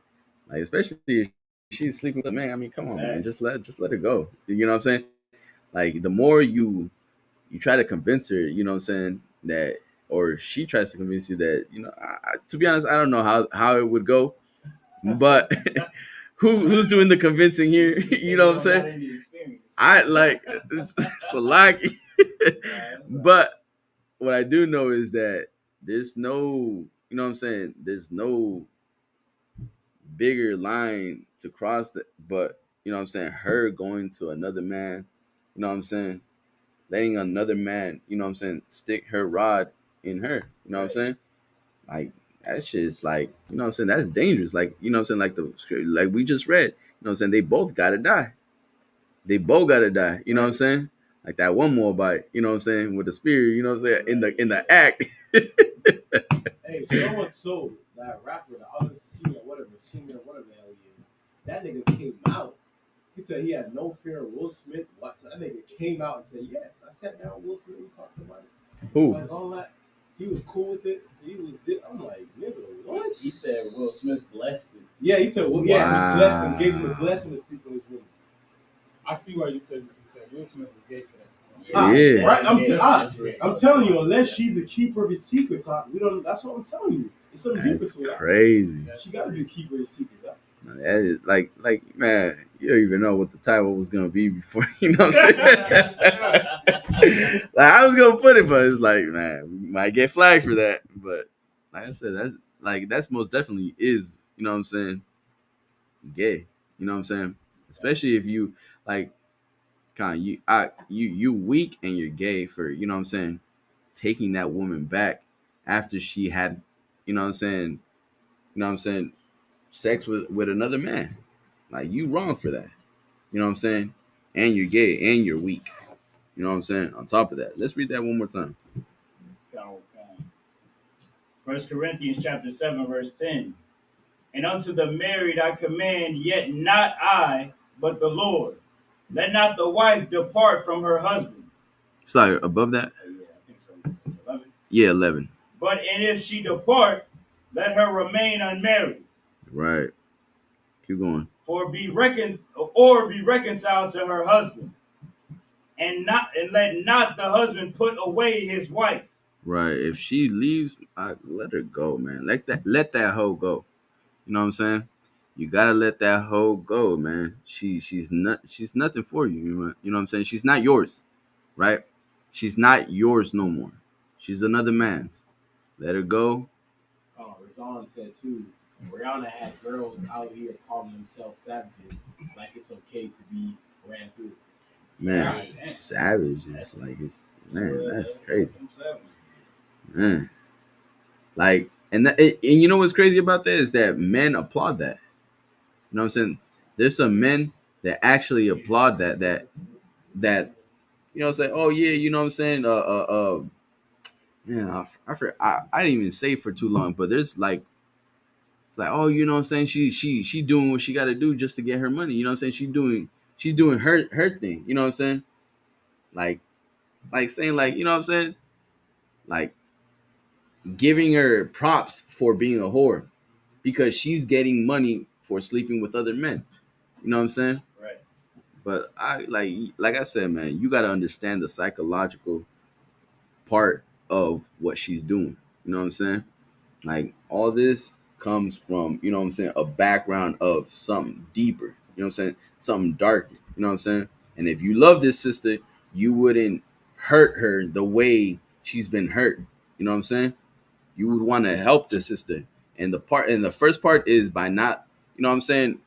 Like, especially if she's sleeping with a man. I mean, come on, man. Just let her go. You know what I'm saying? Like, the more you try to convince her, you know what I'm saying, that, or she tries to convince you that, you know, to be honest, I don't know how it would go, but who's doing the convincing here? You know what I'm saying? I like it's a lot. But what I do know is that there's no, you know what I'm saying, there's no bigger line to cross but you know what I'm saying, her going to another man, you know what I'm saying, letting another man, you know what I'm saying, stick her rod in her, you know what I'm saying? Like, that shit is like, you know what I'm saying, that's dangerous. Like, you know what I'm saying, like we just read, you know what I'm saying, they both gotta die. They both gotta die, you know what I'm saying? Like that one Moabite, you know what I'm saying, with the spear, you know what I'm saying, in the act. Hey, so much so that rapper, the other singer, whatever the hell he is, that nigga came out. He said he had no fear of Will Smith. What? So that nigga came out and said, yes, I sat down with Will Smith and talked about it. Who? Like all that. He was cool with it. I'm like, nigga, what? He said Will Smith blessed him. Yeah, he said, well, yeah, he blessed him, gave him Wow. a blessing to sleep with his woman. I see why you said what you said. Will Smith is gay for that. So. Yeah. Right? That's real. I'm telling you, unless she's a keeper of his secrets, we don't. That's what I'm telling you. It's something deeper That's to it. crazy. She got to be a keeper of his secrets. That is like man, You don't even know what the title was gonna be before, you know what I'm saying? Like I was gonna put it, but it's like, man, we might get flagged for that. But like I said, that's most definitely is, you know what I'm saying, gay. You know what I'm saying? Especially if you like kind of you weak and you're gay for, you know what I'm saying, taking that woman back after she had, you know what I'm saying, you know what I'm saying, sex with another man. Like you wrong for that. You know what I'm saying? And you're gay and you're weak. You know what I'm saying? On top of that, let's read that one more time. Okay. 1 Corinthians chapter 7, verse 10. And unto the married I command, yet not I, but the Lord. Let not the wife depart from her husband. Sorry, above that? Yeah, I think so. 11. Yeah, 11. But and if she depart, let her remain unmarried. Right. Keep going. Be reconciled to her husband, and let not the husband put away his wife. Right. If she leaves, let her go, man. Let that hoe go. You know what I'm saying? You gotta let that hoe go, man. She's nothing for you. You know what I'm saying? She's not yours, right? She's not yours no more. She's another man's. Let her go. Oh, Razan said too. Rihanna had girls out here calling themselves savages, like it's okay to be ran through. Man, savages. Like it's man, that's crazy. Man. Like and you know what's crazy about that is that men applaud that. You know what I'm saying? There's some men that actually applaud that you know say, oh yeah, you know what I'm saying? Yeah, I didn't even say for too long, but there's like it's like, oh, you know what I'm saying? She doing what she got to do just to get her money. You know what I'm saying? She's doing her thing. You know what I'm saying? Like saying like, you know what I'm saying? Like giving her props for being a whore because she's getting money for sleeping with other men. You know what I'm saying? Right. But I like I said, man, you got to understand the psychological part of what she's doing. You know what I'm saying? Like all this comes from, you know what I'm saying, a background of something deeper. You know what I'm saying? Something darker. You know what I'm saying? And if you love this sister, you wouldn't hurt her the way she's been hurt. You know what I'm saying? You would want to help the sister. And the first part is by not, you know what I'm saying,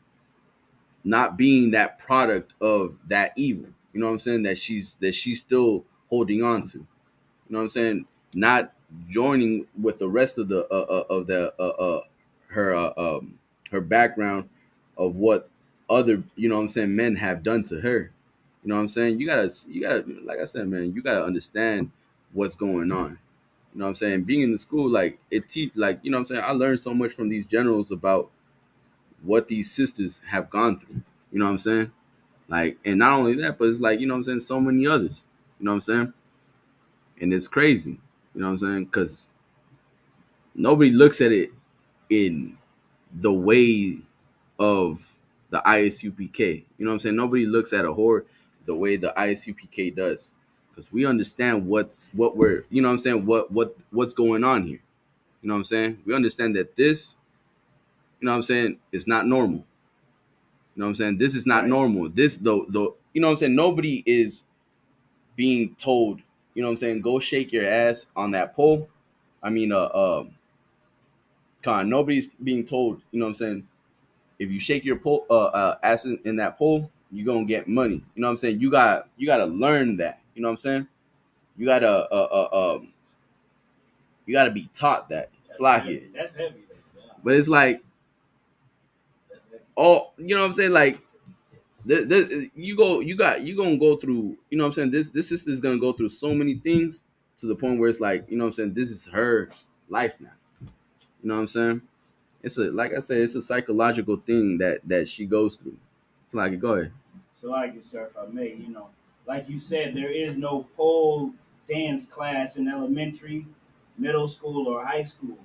not being that product of that evil. You know what I'm saying? That she's still holding on to. You know what I'm saying? Not joining with the rest of the her background of what other, you know what I'm saying, men have done to her. You know what I'm saying? You gotta like I said, man, you gotta understand what's going on. You know what I'm saying? Being in the school, like like, you know what I'm saying, I learned so much from these generals about what these sisters have gone through. You know what I'm saying? Like, and not only that, but it's like, you know what I'm saying, so many others. You know what I'm saying? And it's crazy. You know what I'm saying? Because nobody looks at it in the way of the ISUPK. You know what I'm saying? Nobody looks at a whore the way the ISUPK does. Because we understand what we're, you know what I'm saying, what's going on here. You know what I'm saying? We understand that this, you know what I'm saying, is not normal. You know what I'm saying? This is not normal. This the you know what I'm saying? Nobody is being told, you know what I'm saying, go shake your ass on that pole. I mean, nobody's being told, you know what I'm saying, if you shake your pole, ass in that pole, you're gonna get money. You know what I'm saying? You gotta learn that. You know what I'm saying? You gotta be taught that. Slack it. That's heavy. But it's like, oh, you know what I'm saying? Like, you gonna go through, you know what I'm saying, this sister is gonna go through so many things to the point where it's like, you know what I'm saying, this is her life now. You know what I'm saying? It's like I said, it's a psychological thing that she goes through. It's like, go ahead. So like it, sir, if I may, like you said, there is no pole dance class in elementary, middle school, or high school.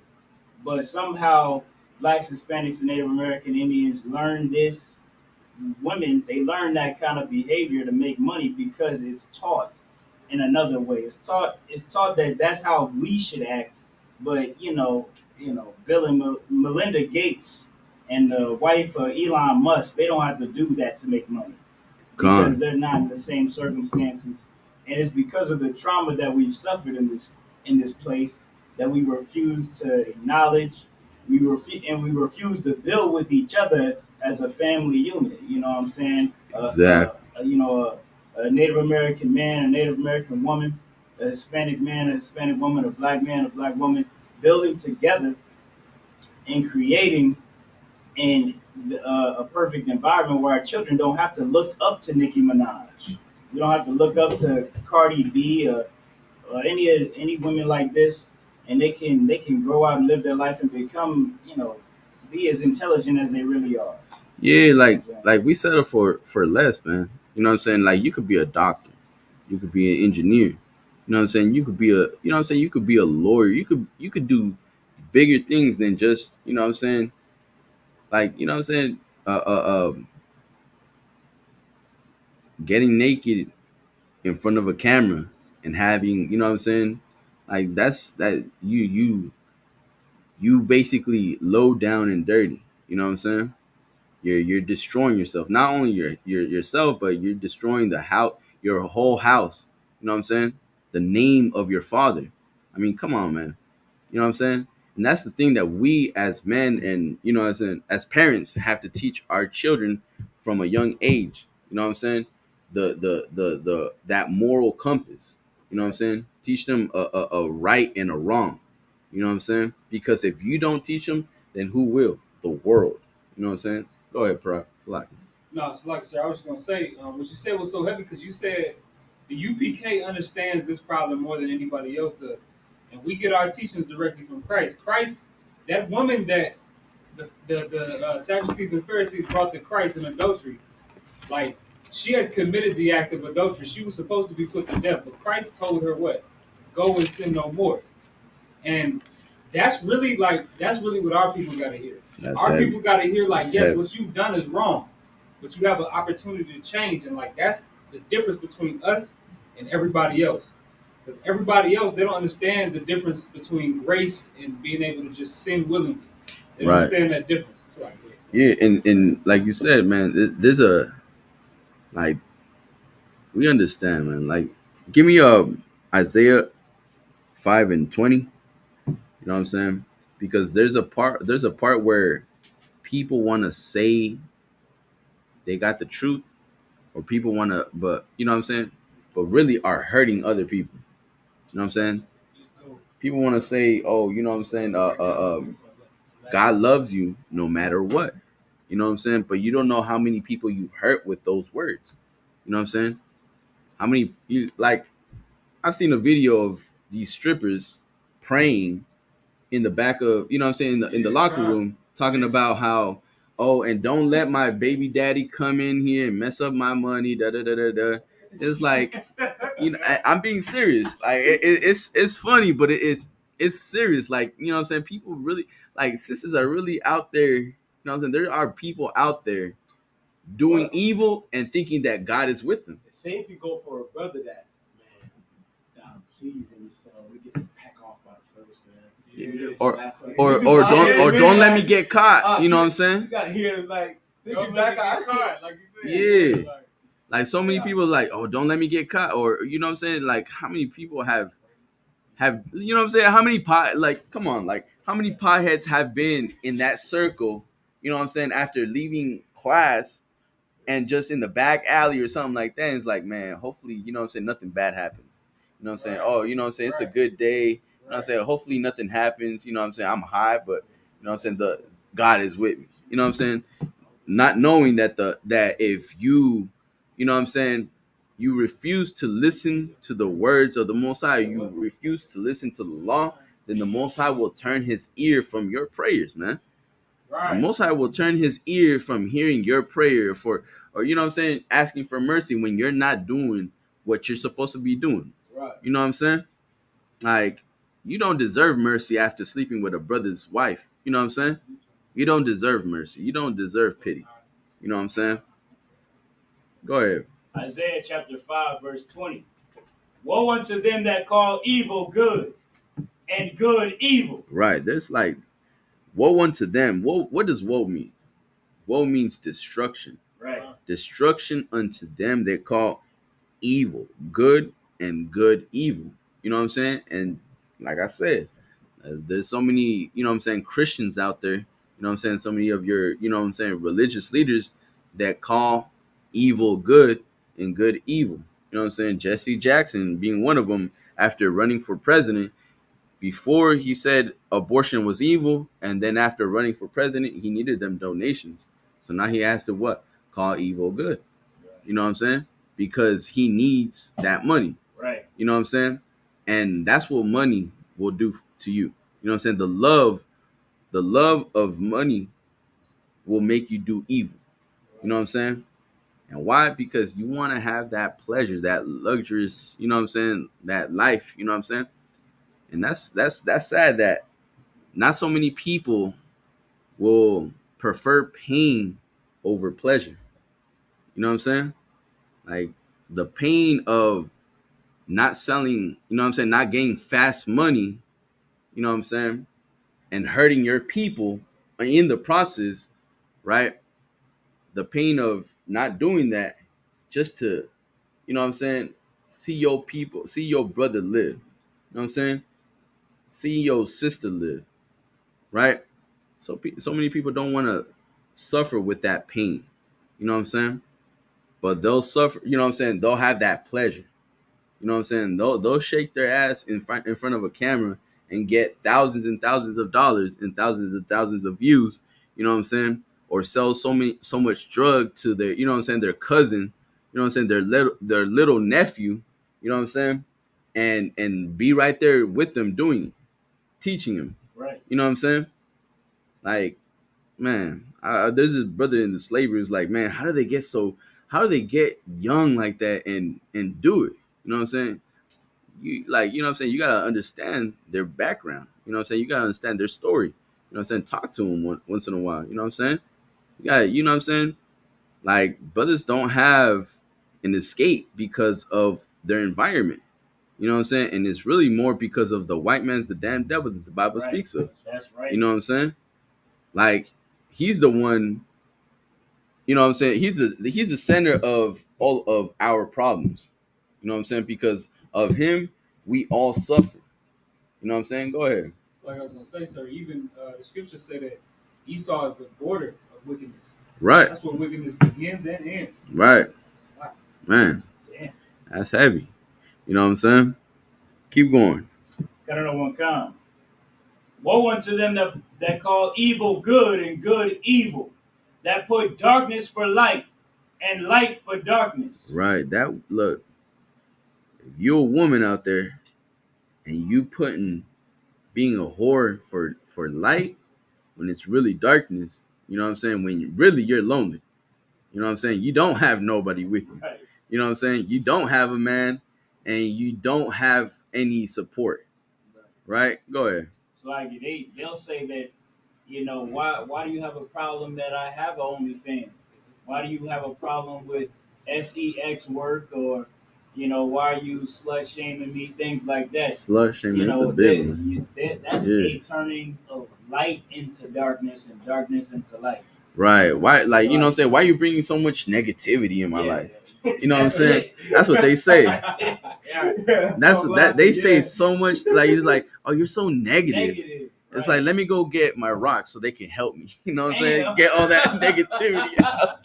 But somehow blacks, Hispanics, and Native American Indians learn this. Women, they learn that kind of behavior to make money because it's taught in another way. It's taught that that's how we should act. But Bill and Melinda Gates And the wife of Elon Musk, they don't have to do that to make money Con. because they're not in the same circumstances, and it's because of the trauma that we've suffered in this place that we refuse to acknowledge. We refuse to build with each other as a family unit. You know what I'm saying? Exactly. A Native American man, a Native American woman, a Hispanic man, a Hispanic woman, a black man, a black woman, building together and creating a perfect environment where our children don't have to look up to Nicki Minaj. We don't have to look up to Cardi B or any women like this, and they can grow out and live their life and become, be as intelligent as they really are. Yeah, like we settle for less, man. You know what I'm saying? Like you could be a doctor, you could be an engineer. You know what I'm saying? You could be you could be a lawyer. You could do bigger things than just, you know what I'm saying? Like, you know what I'm saying? Getting naked in front of a camera and having, you know what I'm saying? Like that you basically low down and dirty. You know what I'm saying? You're destroying yourself. Not only yourself, but you're destroying the house, your whole house. You know what I'm saying? The name of your father. I mean, come on, man. You know what I'm saying? And that's the thing that we as men and, you know, as parents have to teach our children from a young age. You know what I'm saying? The that moral compass. You know what I'm saying? Teach them a right and a wrong. You know what I'm saying? Because if you don't teach them, then who will? The world. You know what I'm saying? Go ahead, Pro. Slack. No, it's like, sir, I was just going to say, what you said was so heavy because you said the UPK understands this problem more than anybody else does. And we get our teachings directly from Christ. Christ, that woman that the Sadducees and Pharisees brought to Christ in adultery, like, she had committed the act of adultery. She was supposed to be put to death. But Christ told her what? Go and sin no more. And that's really what our people got to hear. Our people got to hear, like, yes, what you've done is wrong, but you have an opportunity to change. And, like, that's the difference between us and everybody else. Because everybody else, they don't understand the difference between grace and being able to just sin willingly. They don't understand that difference. It's like, yeah, and like you said, man, there's a, like, we understand, man. Like, give me Isaiah 5:20. You know what I'm saying? Because there's a part where people want to say they got the truth, or people want to, but you know what I'm saying? But really are hurting other people. You know what I'm saying? People want to say, oh, you know what I'm saying? God loves you no matter what. You know what I'm saying? But you don't know how many people you've hurt with those words. You know what I'm saying? How many I've seen a video of these strippers praying in the back of, you know what I'm saying, in the locker room, talking about how, oh, and don't let my baby daddy come in here and mess up my money, da da da da da. It's like, you know, I'm being serious. Like it's funny, but it's serious. Like, you know what I'm saying? People really, like, sisters are really out there. You know what I'm saying? There are people out there doing evil and thinking that God is with them. The same could go for a brother that, man, God, please let me sell. We get this pack off by the first, man. Or don't let me get caught. You know what I'm saying? You gotta hear them, like, they don't get let back me get out. caught, like you said. Yeah. Like, so many people like, oh, don't let me get caught, or, you know what I'm saying? Like, how many people have, you know what I'm saying? How many come on, like, how many potheads have been in that circle, you know what I'm saying, after leaving class and just in the back alley or something like that? And it's like, man, hopefully, you know what I'm saying, nothing bad happens. You know what I'm saying? Oh, you know what I'm saying? It's a good day. You know what I'm saying? Hopefully nothing happens. You know what I'm saying? I'm high, but you know what I'm saying? The God is with me. You know what I'm saying? Not knowing that that if you know what I'm saying, you refuse to listen to the words of the Most High, you refuse to listen to the law, then the Most High will turn his ear from your prayers, man. Right. The Most High will turn his ear from hearing your prayer or you know what I'm saying, asking for mercy when you're not doing what you're supposed to be doing. Right. You know what I'm saying? Like, you don't deserve mercy after sleeping with a brother's wife. You know what I'm saying? You don't deserve mercy. You don't deserve pity. You know what I'm saying? Go ahead. Isaiah chapter 5, verse 20. Woe unto them that call evil good and good evil. Right. There's like, woe unto them. Woe, what does woe mean? woe means destruction. Right. Destruction unto them that call evil good and good evil. You know what I'm saying? And like I said, as there's so many, you know what I'm saying, Christians out there, you know what I'm saying, so many of your, you know what I'm saying, religious leaders that call evil good and good evil. You know what I'm saying? Jesse Jackson being one of them after running for president. Before he said abortion was evil, and then after running for president, he needed them donations. So now he has to what? Call evil good. You know what I'm saying? Because he needs that money. Right. You know what I'm saying? And that's what money will do to you. You know what I'm saying? The love of money will make you do evil. You know what I'm saying? And why? Because you want to have that pleasure, that luxurious, you know what I'm saying, that life, you know what I'm saying? And that's sad that not so many people will prefer pain over pleasure. You know what I'm saying? Like the pain of not selling, you know what I'm saying, not getting fast money, you know what I'm saying, and hurting your people in the process, right? The pain of not doing that just to, you know what I'm saying, see your people, see your brother live. You know what I'm saying? See your sister live, right? So many people don't want to suffer with that pain. You know what I'm saying? But they'll suffer, you know what I'm saying? They'll have that pleasure. You know what I'm saying? They'll shake their ass in front of a camera and get thousands and thousands of dollars and thousands of views. You know what I'm saying? Or sell so much drug to their, you know what I'm saying, their cousin. You know what I'm saying? Their little nephew. You know what I'm saying? And be right there with them doing it, teaching him. Right. You know what I'm saying? Like, man, there's this brother in the slavery who's like, man, how do they get young like that and do it? You know what I'm saying? You know what I'm saying? You gotta understand their background. You know what I'm saying? You gotta understand their story. You know what I'm saying? Talk to them once in a while. You know what I'm saying? You know what I'm saying? Like brothers don't have an escape because of their environment. You know what I'm saying? And it's really more because of the white man's the damn devil that the Bible Right. speaks of. That's right. You know what I'm saying? Like he's the one. You know what I'm saying? He's the center of all of our problems. You know what I'm saying? Because of him, we all suffer. You know what I'm saying? Go ahead. Like I was gonna say, sir, even the scriptures say that Esau is the border of wickedness. Right. That's where wickedness begins and ends. Right. Wow. Man, Damn. that's heavy. You know what I'm saying? Keep going. Got another one come. Woe unto them that call evil good and good evil, that put darkness for light and light for darkness. Right. That look. If you're a woman out there and you putting being a whore for light when it's really darkness, you know what I'm saying? When you're lonely. You know what I'm saying? You don't have nobody with you. Right. You know what I'm saying? You don't have a man and you don't have any support. Right? Go ahead. It's like they'll say that, you know, why do you have a problem that I have an OnlyFans? Why do you have a problem with sex work, or, you know, why are you slut shaming me? Things like that. Slut shaming, You that's know, a big one. that's Yeah. a turning of light into darkness and darkness into light. Right. Why, like, you know what I'm saying? Why are you bringing so much negativity in my life? You know what I'm saying? That's what they say. That's what that they say so much. Like it's like, oh, you're so negative. It's like, let me go get my rocks so they can help me. You know what I'm saying? Damn. Get all that negativity out.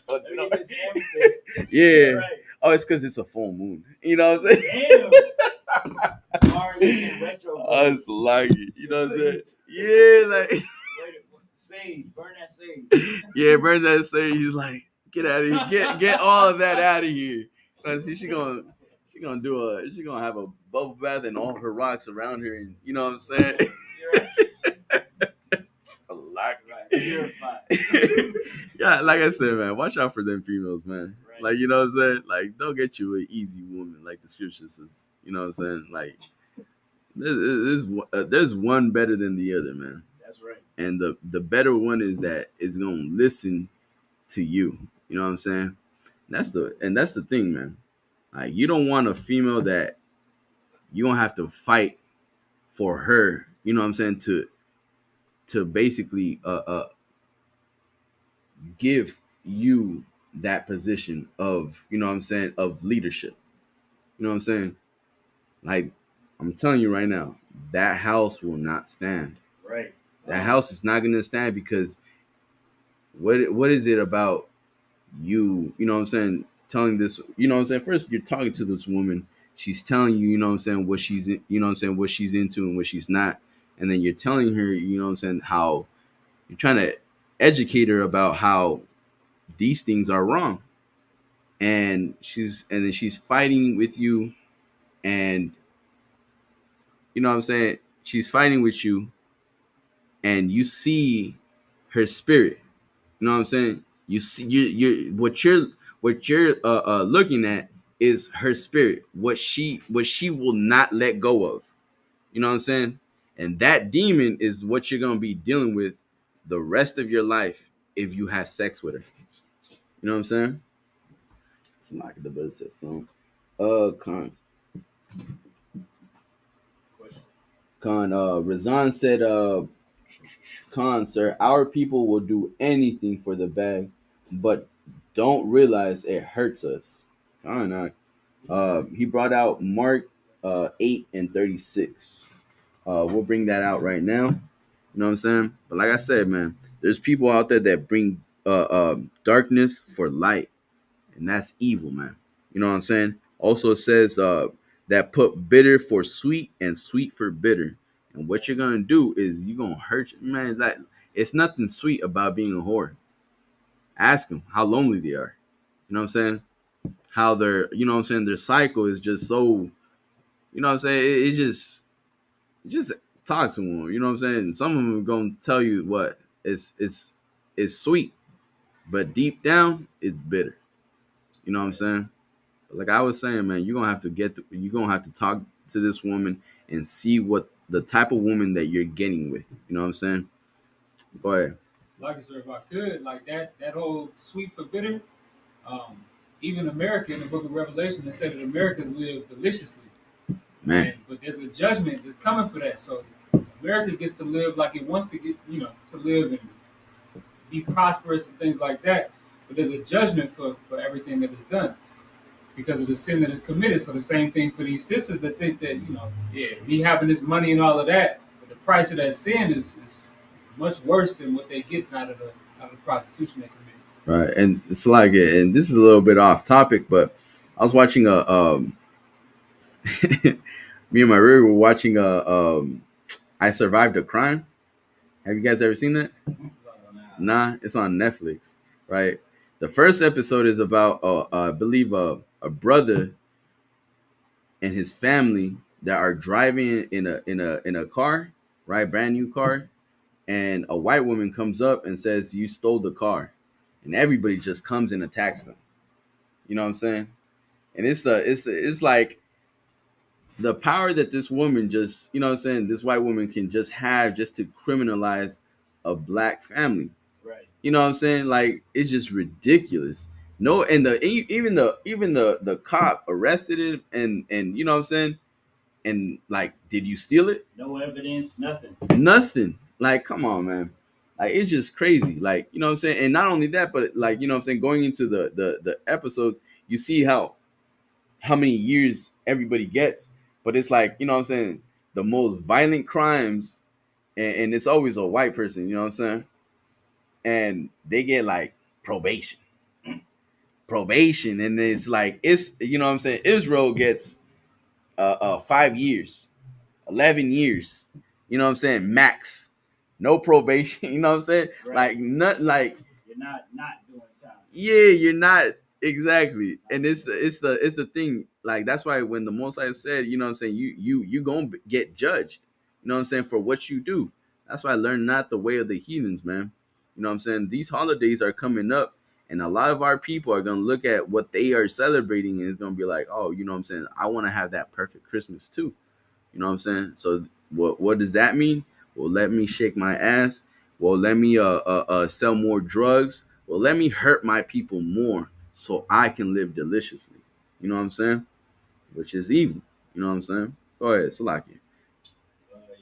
Yeah. Right. Oh, it's because it's a full moon. You know what I'm saying? Damn. Mars in retrograde. Oh, it's like it. You know what I'm saying? Yeah, like Sage, burn that sage. yeah, burn that sage. He's like, get out of here. Get all of that out of here. See, she gonna have a bubble bath and all her rocks around her, and you know what I'm saying? A lot. Yeah, like I said, man, watch out for them females, man. Right. Like, you know what I'm saying? Like, don't get you an easy woman, like the scripture says. You know what I'm saying? Like, there's one better than the other, man. That's right. And the better one is that is gonna listen to you. You know what I'm saying? That's the thing, man. Like, you don't want a female that you don't have to fight for her. You know what I'm saying? To basically give you that position of, you know what I'm saying, of leadership. You know what I'm saying? Like, I'm telling you right now, that house will not stand. Right. That house is not going to stand because what is it about you, you know what I'm saying, telling this, you know what I'm saying, first you're talking to this woman, she's telling you, you know what I'm saying, what she's, you know what I'm saying, what she's into and what she's not. And then you're telling her, you know what I'm saying, how you're trying to educate her about how these things are wrong. And then she's fighting with you, and you know what I'm saying, she's fighting with you, and you see her spirit. You know what I'm saying? You see, what you're looking at is her spirit. What she will not let go of. You know what I'm saying? And that demon is what you're gonna be dealing with the rest of your life if you have sex with her. You know what I'm saying? It's not the best that song. Cons. Razan said, Khan, sir, our people will do anything for the bag, but don't realize it hurts us. Khan, he brought out Mark 8:36. We'll bring that out right now. You know what I'm saying? But like I said, man, there's people out there that bring darkness for light, and that's evil, man. You know what I'm saying? Also, it says that put bitter for sweet and sweet for bitter. And what you're gonna do is you're gonna hurt man. That it's nothing sweet about being a whore. Ask them how lonely they are. You know what I'm saying? How they're, you know what I'm saying, their cycle is just so, you know what I'm saying? It's just talk to them. You know what I'm saying? Some of them are gonna tell you what it's sweet, but deep down it's bitter. You know what I'm saying? Like I was saying, man, you're gonna have to talk to this woman and see what the type of woman that you're getting with. You know what I'm saying? Go ahead. It's like, sir, if I could, like that whole sweet for bitter. Um, Even America in the Book of Revelation, it said that Americans live deliciously, Man. but there's a judgment that's coming for that. So America gets to live like it wants to get, to live and be prosperous and things like that. But there's a judgment for everything that is done because of the sin that is committed. So the same thing for these sisters that think that, me having this money and all of that, but the price of that sin is much worse than what they get out of the prostitution they commit. Right. And it's like, and this is a little bit off topic, but I was watching me and my roommate were watching I Survived a Crime. Have you guys ever seen that? Nah, it's on Netflix, right? The first episode is about, I believe, a brother and his family that are driving in a car, right, brand new car, and a white woman comes up and says, "You stole the car," and everybody just comes and attacks them. You know what I'm saying? And it's like the power that this woman just, you know what I'm saying, this white woman can just have just to criminalize a black family. Right. You know what I'm saying? Like it's just ridiculous. No, and even the cop arrested him, and you know what I'm saying? And like, did you steal it? No evidence, nothing. Nothing. Like, come on, man. Like it's just crazy. Like, you know what I'm saying? And not only that, but like, you know what I'm saying, going into the episodes, you see how many years everybody gets, but it's like, you know what I'm saying, the most violent crimes, and it's always a white person, you know what I'm saying? And they get like probation. And it's like, it's, you know what I'm saying, Israel gets 5 years, 11 years, you know what I'm saying, max, no probation. You know what I'm saying? Right. Like not like You're not doing time. yeah, you're not exactly. And it's the thing, like that's why when the Most High said, you know what I'm saying, you gonna get judged, you know what I'm saying, for what you do. That's why I learned not the way of the heathens, man. You know what I'm saying? These holidays are coming up, and a lot of our people are gonna look at what they are celebrating and it's gonna be like, oh, you know what I'm saying, I want to have that perfect Christmas too. You know what I'm saying? So what does that mean? Well, let me shake my ass. Well, let me sell more drugs. Well, let me hurt my people more so I can live deliciously. You know what I'm saying? Which is evil. You know what I'm saying? Go ahead, Salaki.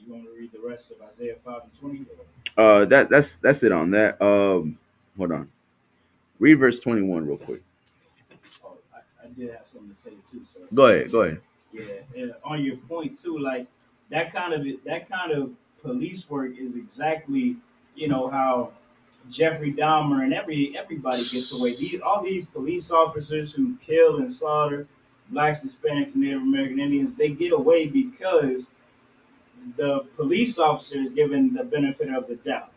You want to read the rest of Isaiah 5:20? That's it on that. Hold on. Read verse 21 real quick. Oh, I did have something to say too, sir. Go ahead. Yeah, on your point too, like that kind of police work is exactly, how Jeffrey Dahmer and everybody gets away. All these police officers who kill and slaughter blacks, Hispanics, and Native American Indians, they get away because the police officer is given the benefit of the doubt.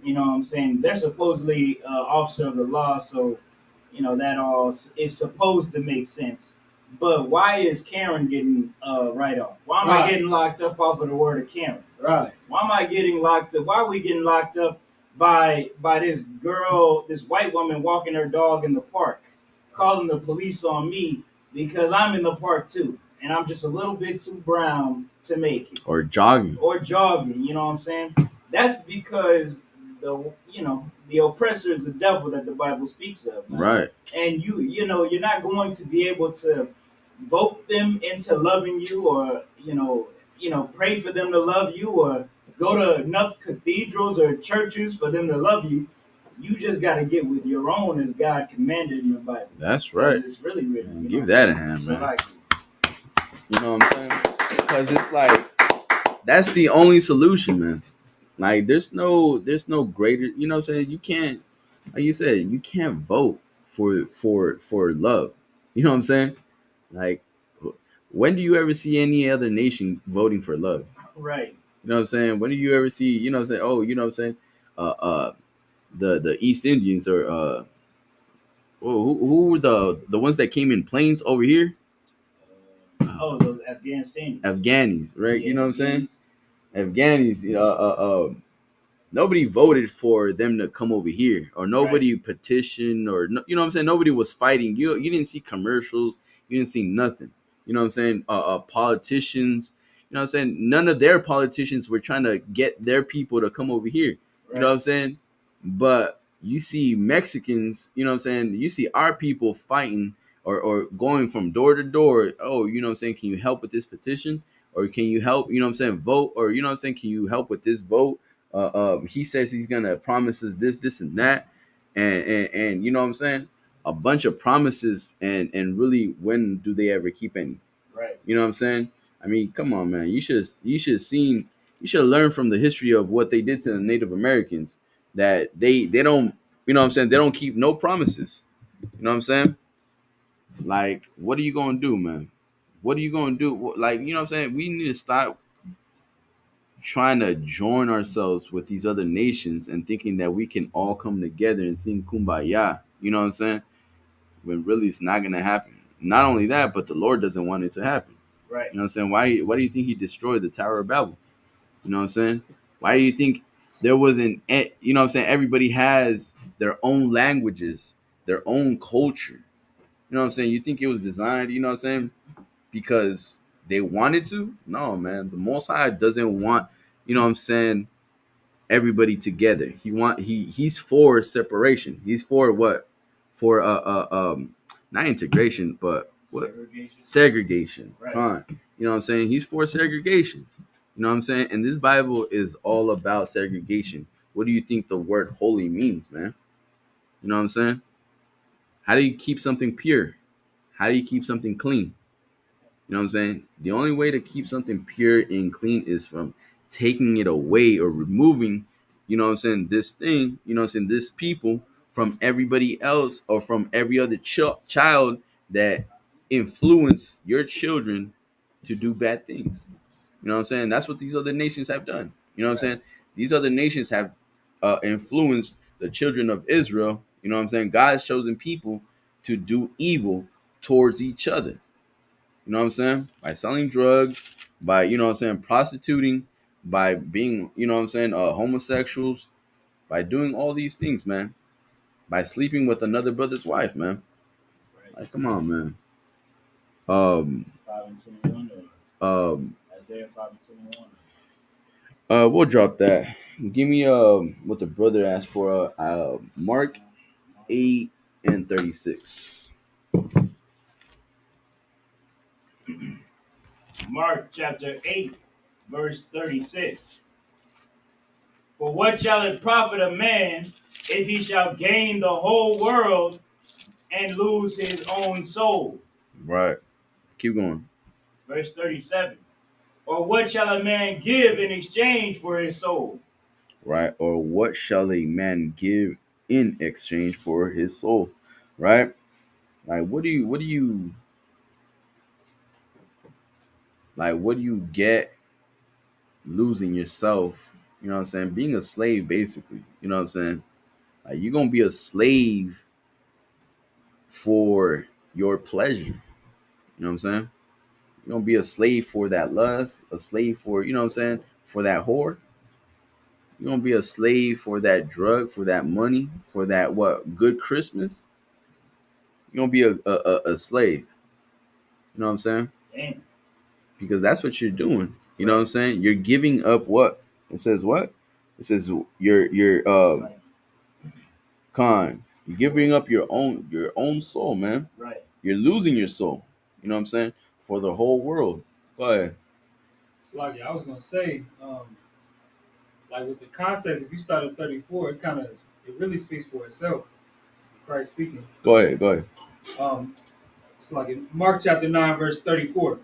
You know what I'm saying? They're supposedly officer of the law, so that all is supposed to make sense. But why is Karen getting write off? Why am I getting locked up off of the word of Karen? Right. Why am I getting locked up? Why are we getting locked up by this girl, this white woman walking her dog in the park, calling the police on me because I'm in the park too, and I'm just a little bit too brown to make it. Or jogging. You know what I'm saying? That's because the oppressor is the devil that the Bible speaks of. Man. Right. And you're not going to be able to vote them into loving you, or pray for them to love you, or go to enough cathedrals or churches for them to love you. You just got to get with your own as God commanded in the Bible. That's right. It's really written. Man, give that a hand, So man. like, You know what I'm saying? Because it's like that's the only solution, man. Like there's no greater. You know what I'm saying? You can't, like you said, you can't vote for love. You know what I'm saying? Like, when do you ever see any other nation voting for love? right. You know what I'm saying? When do you ever see? You know what I'm saying? Oh, you know what I'm saying? The East Indians or who were the ones that came in planes over here? Those Afghanis, Afghanis, right? Yeah, You know what I'm saying? Afghanis, nobody voted for them to come over here, or nobody petitioned, or you know what I'm saying? Nobody was fighting. You didn't see commercials, you didn't see nothing. You know what I'm saying? Politicians, you know what I'm saying? None of their politicians were trying to get their people to come over here. You know what I'm saying? But you see Mexicans, you know what I'm saying? You see our people fighting or going from door to door. Oh, you know what I'm saying? Can you help with this petition? Or can you help, you know what I'm saying, vote? Or, you know what I'm saying, can you help with this vote? He says he's going to promise us this, and that. And you know what I'm saying? A bunch of promises. And really, when do they ever keep any? Right. You know what I'm saying? I mean, come on, man. You should have learned from the history of what they did to the Native Americans, that they don't, you know what I'm saying? They don't keep no promises. You know what I'm saying? Like, what are you going to do, man? What are you going to do? Like, you know what I'm saying? We need to stop trying to join ourselves with these other nations and thinking that we can all come together and sing Kumbaya. You know what I'm saying? When really it's not going to happen. Not only that, but the Lord doesn't want it to happen. Right. You know what I'm saying? Why do you think he destroyed the Tower of Babel? You know what I'm saying? Why do you think there wasn't, you know what I'm saying? Everybody has their own languages, their own culture. You know what I'm saying? You think it was designed, you know what I'm saying, because they wanted to? No, man. The Most High doesn't want, you know what I'm saying, everybody together. He's for separation. He's for what? For not integration, but what? Segregation. Right. Fine. You know what I'm saying? He's for segregation. You know what I'm saying? And this Bible is all about segregation. What do you think the word holy means, man? You know what I'm saying? How do you keep something pure? How do you keep something clean? You know what I'm saying? The only way to keep something pure and clean is from taking it away or removing, you know what I'm saying, this thing, you know what I'm saying, this people from everybody else, or from every other child that influence your children to do bad things. You know what I'm saying? That's what these other nations have done. You know what I'm saying? These other nations have influenced the children of Israel. You know what I'm saying? God's chosen people to do evil towards each other. You know what I'm saying? By selling drugs, by, you know what I'm saying, prostituting, by being, you know what I'm saying, homosexuals, by doing all these things, man. By sleeping with another brother's wife, man. Like, come on, man. 5:21 or Isaiah 5:21. We'll drop that. Give me what the brother asked for. Mark 8:36. Mark chapter 8, verse 36. For what shall it profit a man if he shall gain the whole world and lose his own soul? Right. Keep going. Verse 37. Or what shall a man give in exchange for his soul? Right. Or what shall a man give in exchange for his soul? Right. Like what do you like what do you get losing yourself? You know what I'm saying? Being a slave, basically. You know what I'm saying? Like you're gonna be a slave for your pleasure. You know what I'm saying? You're gonna be a slave for that lust, a slave for, you know what I'm saying, for that whore. You're gonna be a slave for that drug, for that money, for that what good Christmas. You're gonna be a slave. You know what I'm saying? Damn. Because that's what you're doing. You know what I'm saying? You're giving up what? It says what? It says your con. You're giving up your own soul, man. Right. You're losing your soul. You know what I'm saying? For the whole world. Go ahead. It's like I was gonna say, like with the context, if you start at 34, it really speaks for itself. Christ speaking. Go ahead. Go ahead. It's like in Mark chapter 9, verse 34.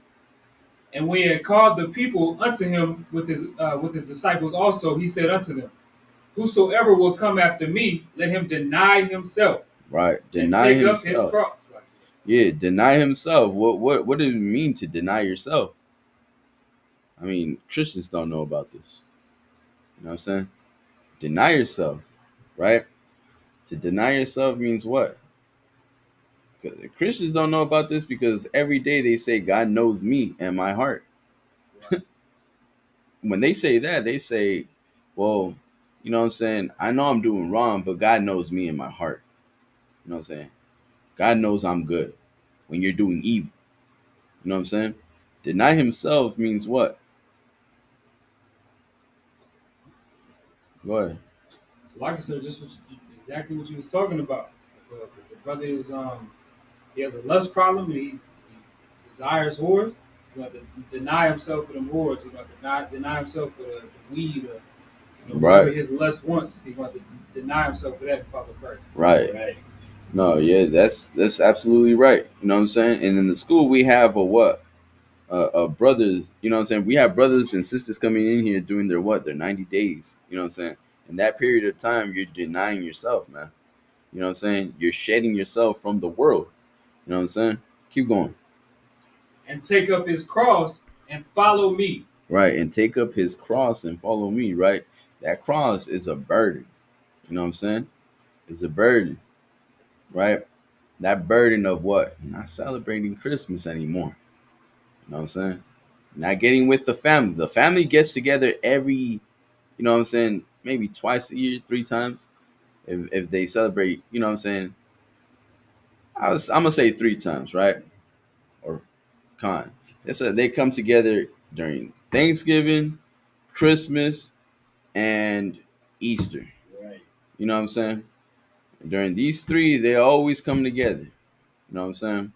And when he had called the people unto him with his disciples also, he said unto them, whosoever will come after me, let him deny himself Right. and Deny take up his himself. cross. Like, Yeah, deny himself. What does it mean to deny yourself? I mean, Christians don't know about this. You know what I'm saying? Deny yourself, right? To deny yourself means what? Christians don't know about this because every day they say God knows me and my heart. When they say that, they say, well, you know what I'm saying? I know I'm doing wrong, but God knows me and my heart. You know what I'm saying? God knows I'm good when you're doing evil. You know what I'm saying? Deny himself means what? Go ahead. so like I said, exactly what you was talking about. If the brother is he has a lust problem and he desires whores, he's going to deny himself for them whores. He's going to deny himself for the weed or whatever Right. his lust wants. He's going to deny himself for that and follow Christ. Right. Right. No, yeah, that's absolutely right. You know what I'm saying? And in the school we have a what? Brothers, you know what I'm saying? We have brothers and sisters coming in here doing their what? Their 90 days. You know what I'm saying? In that period of time, you're denying yourself, man. You know what I'm saying? You're shedding yourself from the world. You know what I'm saying? Keep going. And take up his cross and follow me. Right. And take up his cross and follow me, right? That cross is a burden. You know what I'm saying? It's a burden, right? That burden of what? Not celebrating Christmas anymore. You know what I'm saying? Not getting with the family. The family gets together every, you know what I'm saying, maybe twice a year, 3 times. If they celebrate, you know what I'm saying? I'm gonna say 3 times, right? Or con. They come together during Thanksgiving, Christmas, and Easter. Right. You know what I'm saying? During these three, they always come together. You know what I'm saying?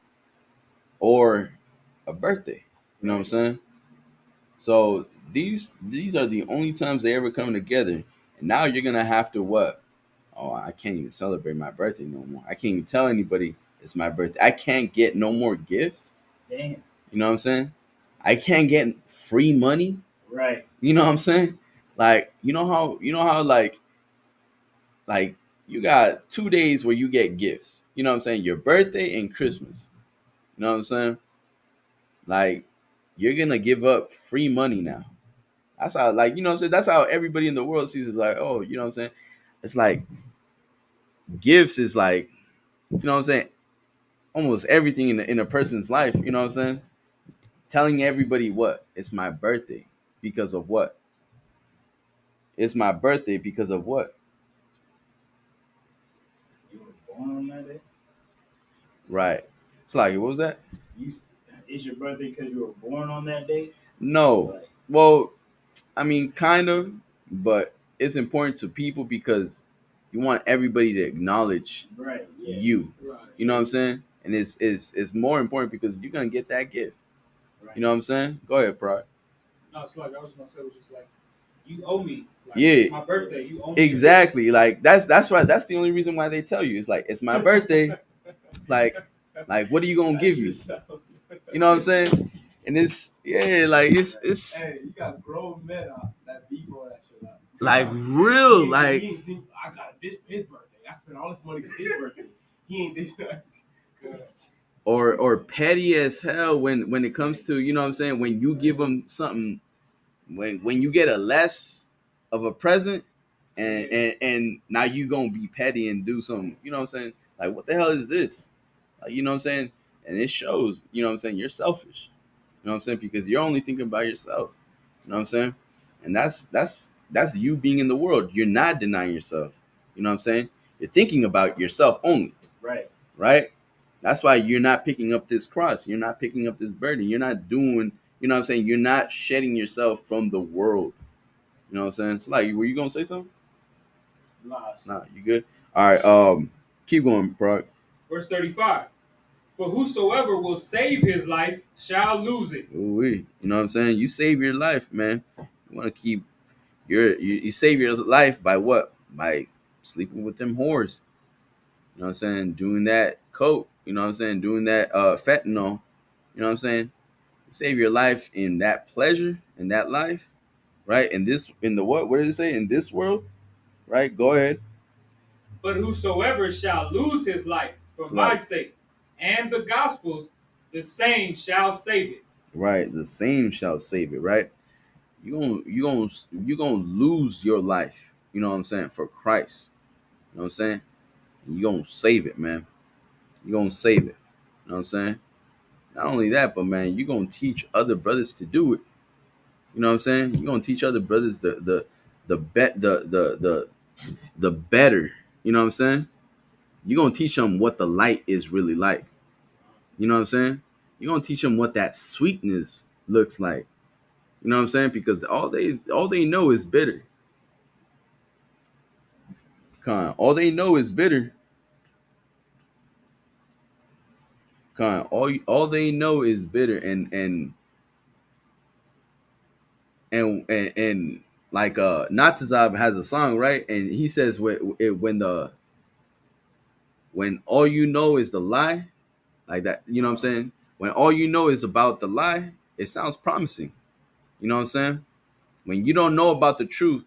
Or a birthday. You know what I'm saying? So these are the only times they ever come together. And now you're gonna have to what? Oh, I can't even celebrate my birthday no more. I can't even tell anybody it's my birthday. I can't get no more gifts. Damn. You know what I'm saying? I can't get free money. Right. You know what I'm saying? Like, you know how like you got 2 days where you get gifts. You know what I'm saying? Your birthday and Christmas. You know what I'm saying? Like, you're gonna give up free money now. That's how, like, you know what I'm saying? That's how everybody in the world sees it. Like, oh, you know what I'm saying? It's like gifts is like, you know what I'm saying? Almost everything in a person's life, you know what I'm saying? Telling everybody what? It's my birthday. Because of what? It's my birthday because of what? You were born on that day? Right. It's like, what was that? It's your birthday because you were born on that day? No. Right. Well, I mean, kind of, but it's important to people because you want everybody to acknowledge Right. Yeah. you. Right. You know what I'm saying? And it's more important because you're gonna get that gift. Right. You know what I'm saying? Go ahead, Pride. No, it's like I was gonna say, it was just like You owe me. Like, Yeah. it's my birthday. You owe me. Exactly. Like that's right. That's the only reason why they tell you. It's like it's my birthday. It's like what are you gonna give me? You know what I'm saying? And it's like it's Hey, you got grown men out that beef all that shit out. like real He like ain't think I got this for his birthday. I spent all this money for his birthday. He ain't this. or petty as hell when it comes to, you know what I'm saying, when you give them something, when you get a less of a present and now you gonna be petty and do something, you know what I'm saying, like what the hell is this, like, you know what I'm saying, and it shows, you know what I'm saying, you're selfish, you know what I'm saying, because you're only thinking about yourself, you know what I'm saying, and that's you being in the world. You're not denying yourself, you know what I'm saying, you're thinking about yourself only, right? That's why you're not picking up this cross. You're not picking up this burden. You're not doing, you know what I'm saying? You're not shedding yourself from the world. You know what I'm saying? It's like, were you going to say something? Nah, you good? All right. Keep going, Brock. Verse 35. For whosoever will save his life shall lose it. Ooh-wee. You know what I'm saying? You save your life, man. You want to keep you save your life by what? By sleeping with them whores. You know what I'm saying? Doing that coke. You know what I'm saying? Doing that fentanyl. You know what I'm saying? Save your life in that pleasure, in that life, right? In the what? What did it say? In this world, right? Go ahead. But whosoever shall lose his life for my sake and the gospel's, the same shall save it. Right, the same shall save it. Right, you gonna lose your life. You know what I'm saying, for Christ. You know what I'm saying? You gonna save it, man. You gonna save it. You know what I'm saying? Not only that, but man, you gonna teach other brothers to do it. You know what I'm saying? You're gonna teach other brothers the better. You know what I'm saying? You're gonna teach them what the light is really like. You know what I'm saying? You're gonna teach them what that sweetness looks like. You know what I'm saying? Because all they know is bitter. All they know is bitter. All they know is bitter and like Natazab has a song, right? And he says when all you know is the lie, like that, you know what I'm saying? When all you know is about the lie, it sounds promising. You know what I'm saying? When you don't know about the truth,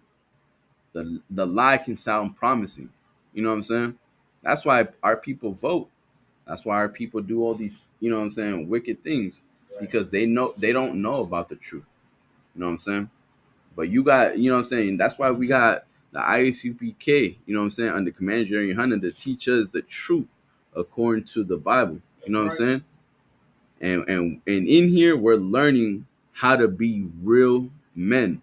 the lie can sound promising. You know what I'm saying? That's why our people vote. That's why our people do all these, you know what I'm saying, wicked things, because they don't know about the truth. You know what I'm saying? But you got, you know what I'm saying? That's why we got the ISUPK, you know what I'm saying, under Commander Jerry Hunter to teach us the truth according to the Bible. You know what I'm saying? And in here we're learning how to be real men,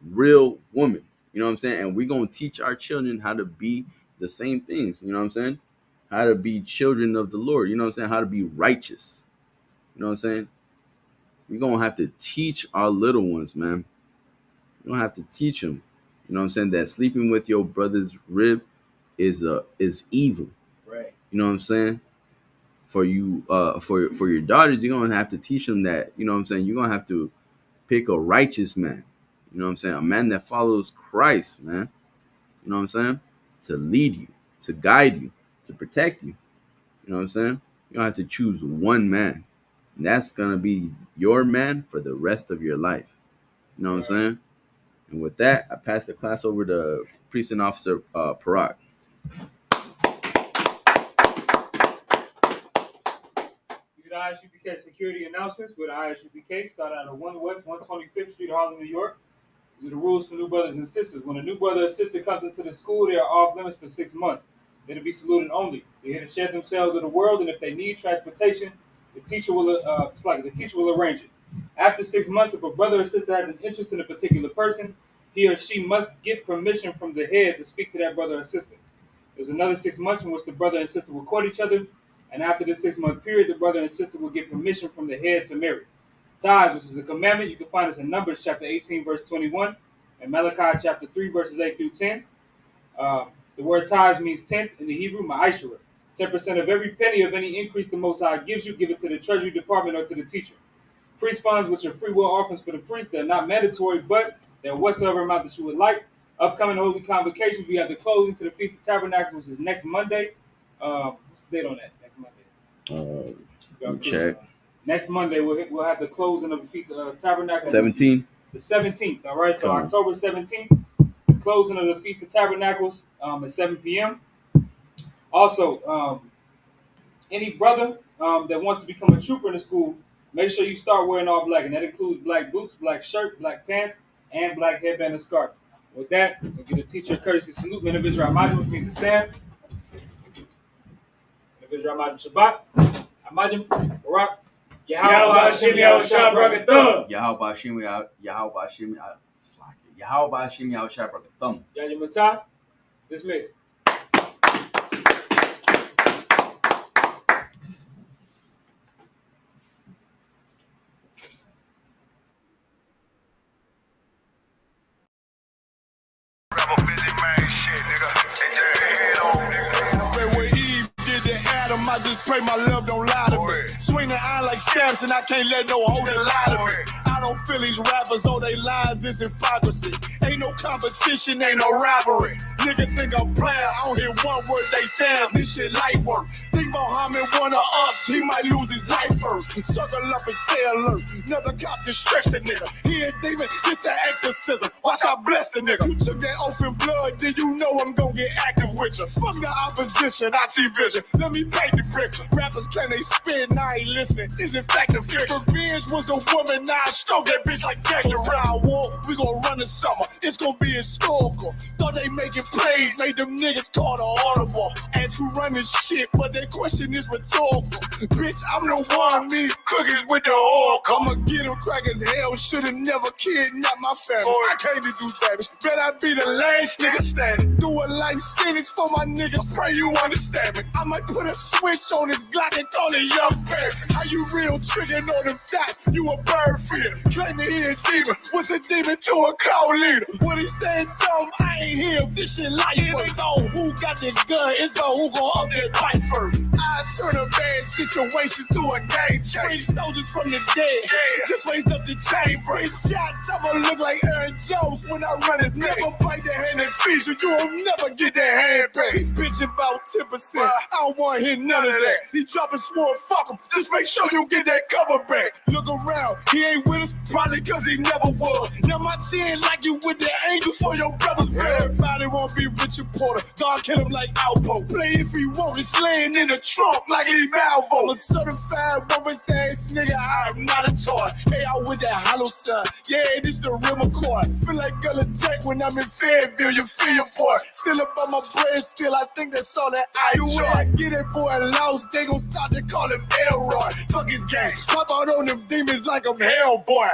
real women. You know what I'm saying? And we're gonna teach our children how to be the same things. You know what I'm saying? How to be children of the Lord. You know what I'm saying? How to be righteous. You know what I'm saying? We're gonna have to teach our little ones, man. You don't have to teach them. You know what I'm saying? That sleeping with your brother's rib is evil. Right. You know what I'm saying? For you, for your daughters, you're gonna have to teach them that. You know what I'm saying? You're gonna have to pick a righteous man. You know what I'm saying? A man that follows Christ, man. You know what I'm saying? To lead you, to guide you, to protect you. You know what I'm saying? You're gonna have to choose one man. And that's gonna be your man for the rest of your life. You know what I'm saying? And with that, I pass the class over to Precinct Officer Parak. The ISUPK security announcements with ISUPK start out at 1 West 125th Street, Harlem, New York. These are the rules for new brothers and sisters. When a new brother or sister comes into the school, they are off limits for 6 months. They're to be saluted only. They're here to share themselves with the world, and if they need transportation, the teacher will arrange it. After 6 months, if a brother or sister has an interest in a particular person, he or she must get permission from the head to speak to that brother or sister. There's another 6 months in which the brother and sister will court each other, and after this 6-month period, the brother and sister will get permission from the head to marry. Tithes, which is a commandment, you can find us in Numbers chapter 18, verse 21, and Malachi chapter 3, verses 8 through 10. The word tithes means tenth in the Hebrew, ma'ashera. 10% of every penny of any increase the Most High gives you, give it to the Treasury Department or to the teacher. Priest funds, which are free will offerings for the priest. They're not mandatory, but they're whatsoever amount that you would like. Upcoming Holy Convocations, we have the closing to the Feast of Tabernacles, which is next Monday. What's the date on that? Next Monday. Check. Next Monday, we'll have the closing of the Feast of Tabernacles. 17. The 17th, all right? So Come on. October 17th, the closing of the Feast of Tabernacles at 7 p.m. Also, any brother that wants to become a trooper in the school, make sure you start wearing all black, and that includes black boots, black shirt, black pants, and black headband and scarf. With that, we'll give the teacher a courtesy salute. Men of Israel Amajim, which means to stand. Men of Israel Amajim Shabbat. Amajim, Barak. Yahweh Hashem Yahushua Barakathum. Yahweh Hashem Yahweh Hashem Yahushua Barakathum. Yahya Matah. Dismissed. I just pray my love don't lie to me. Swing the iron like Samson, I can't let no holder lie to me. I don't feel these rappers, all they lies is hypocrisy. Ain't no competition, ain't no rivalry. Nigga think I'm playing, I don't hear one word they saying, this shit light work. Think Muhammad one of us, he might lose his life first. Circle up and stay alert, another cop can stretch the nigga. He a demon, this an exorcism, watch I bless the nigga. You took that oath in blood, then you know I'm gonna get active with you. Fuck the opposition, I see vision, let me paint the picture. Rappers claim they spit, and I ain't listening, is in fact a fiction. Revenge was a woman, now I stroke that bitch like Jackie Round War. We gon' run the summer, it's gon' be historical. Thought they making plays, made them niggas call the audible. Ask who run this shit, but that question is rhetorical. Bitch, I'm the one, me cookies with the oil. I'ma get them crack as hell, should've never kidnapped my family. I can't do that, bet I be the last nigga standing. Do a life sentence for my niggas, pray you understand me. I might put a switch on this Glock and call it Young Bear. How you real tricking on them dots, you a bird feeder. Claiming he a demon, what's a demon to a cult leader? When he said something, I ain't hear him, this shit life. It ain't go who got the gun, it's go who gon' up that pipe first. I turn a bad situation to a game change. Soldiers from the dead, just raised up the chain. Free shots, I'ma look like Aaron Jones when I run it back. Never bite the hand and feed you, you'll never get that hand back. Bitch about 10%, I don't wanna hear none of that. He dropping sword, fuck him, just make sure you get that cover back. Look around, he ain't with us, probably cause he never was. Now my chin like you with the angels for your brother's bed. Everybody won't be Richard Porter, God kill him like Alpo. Play if he want, it's laying in the trunk like Lee Malvo. I'm a certified woman's ass nigga, I'm not a toy. Hey, I with that hollow side, yeah, this the real McCoy. Feel like Gullah Jack when I'm in Fayetteville, you feel your boy. Still up on my bread, still I think that's all that I enjoy. I get it, boy, lost, they gon' start to call him Elroy. Fuck his gang, pop out on them demons like I'm Hellboy.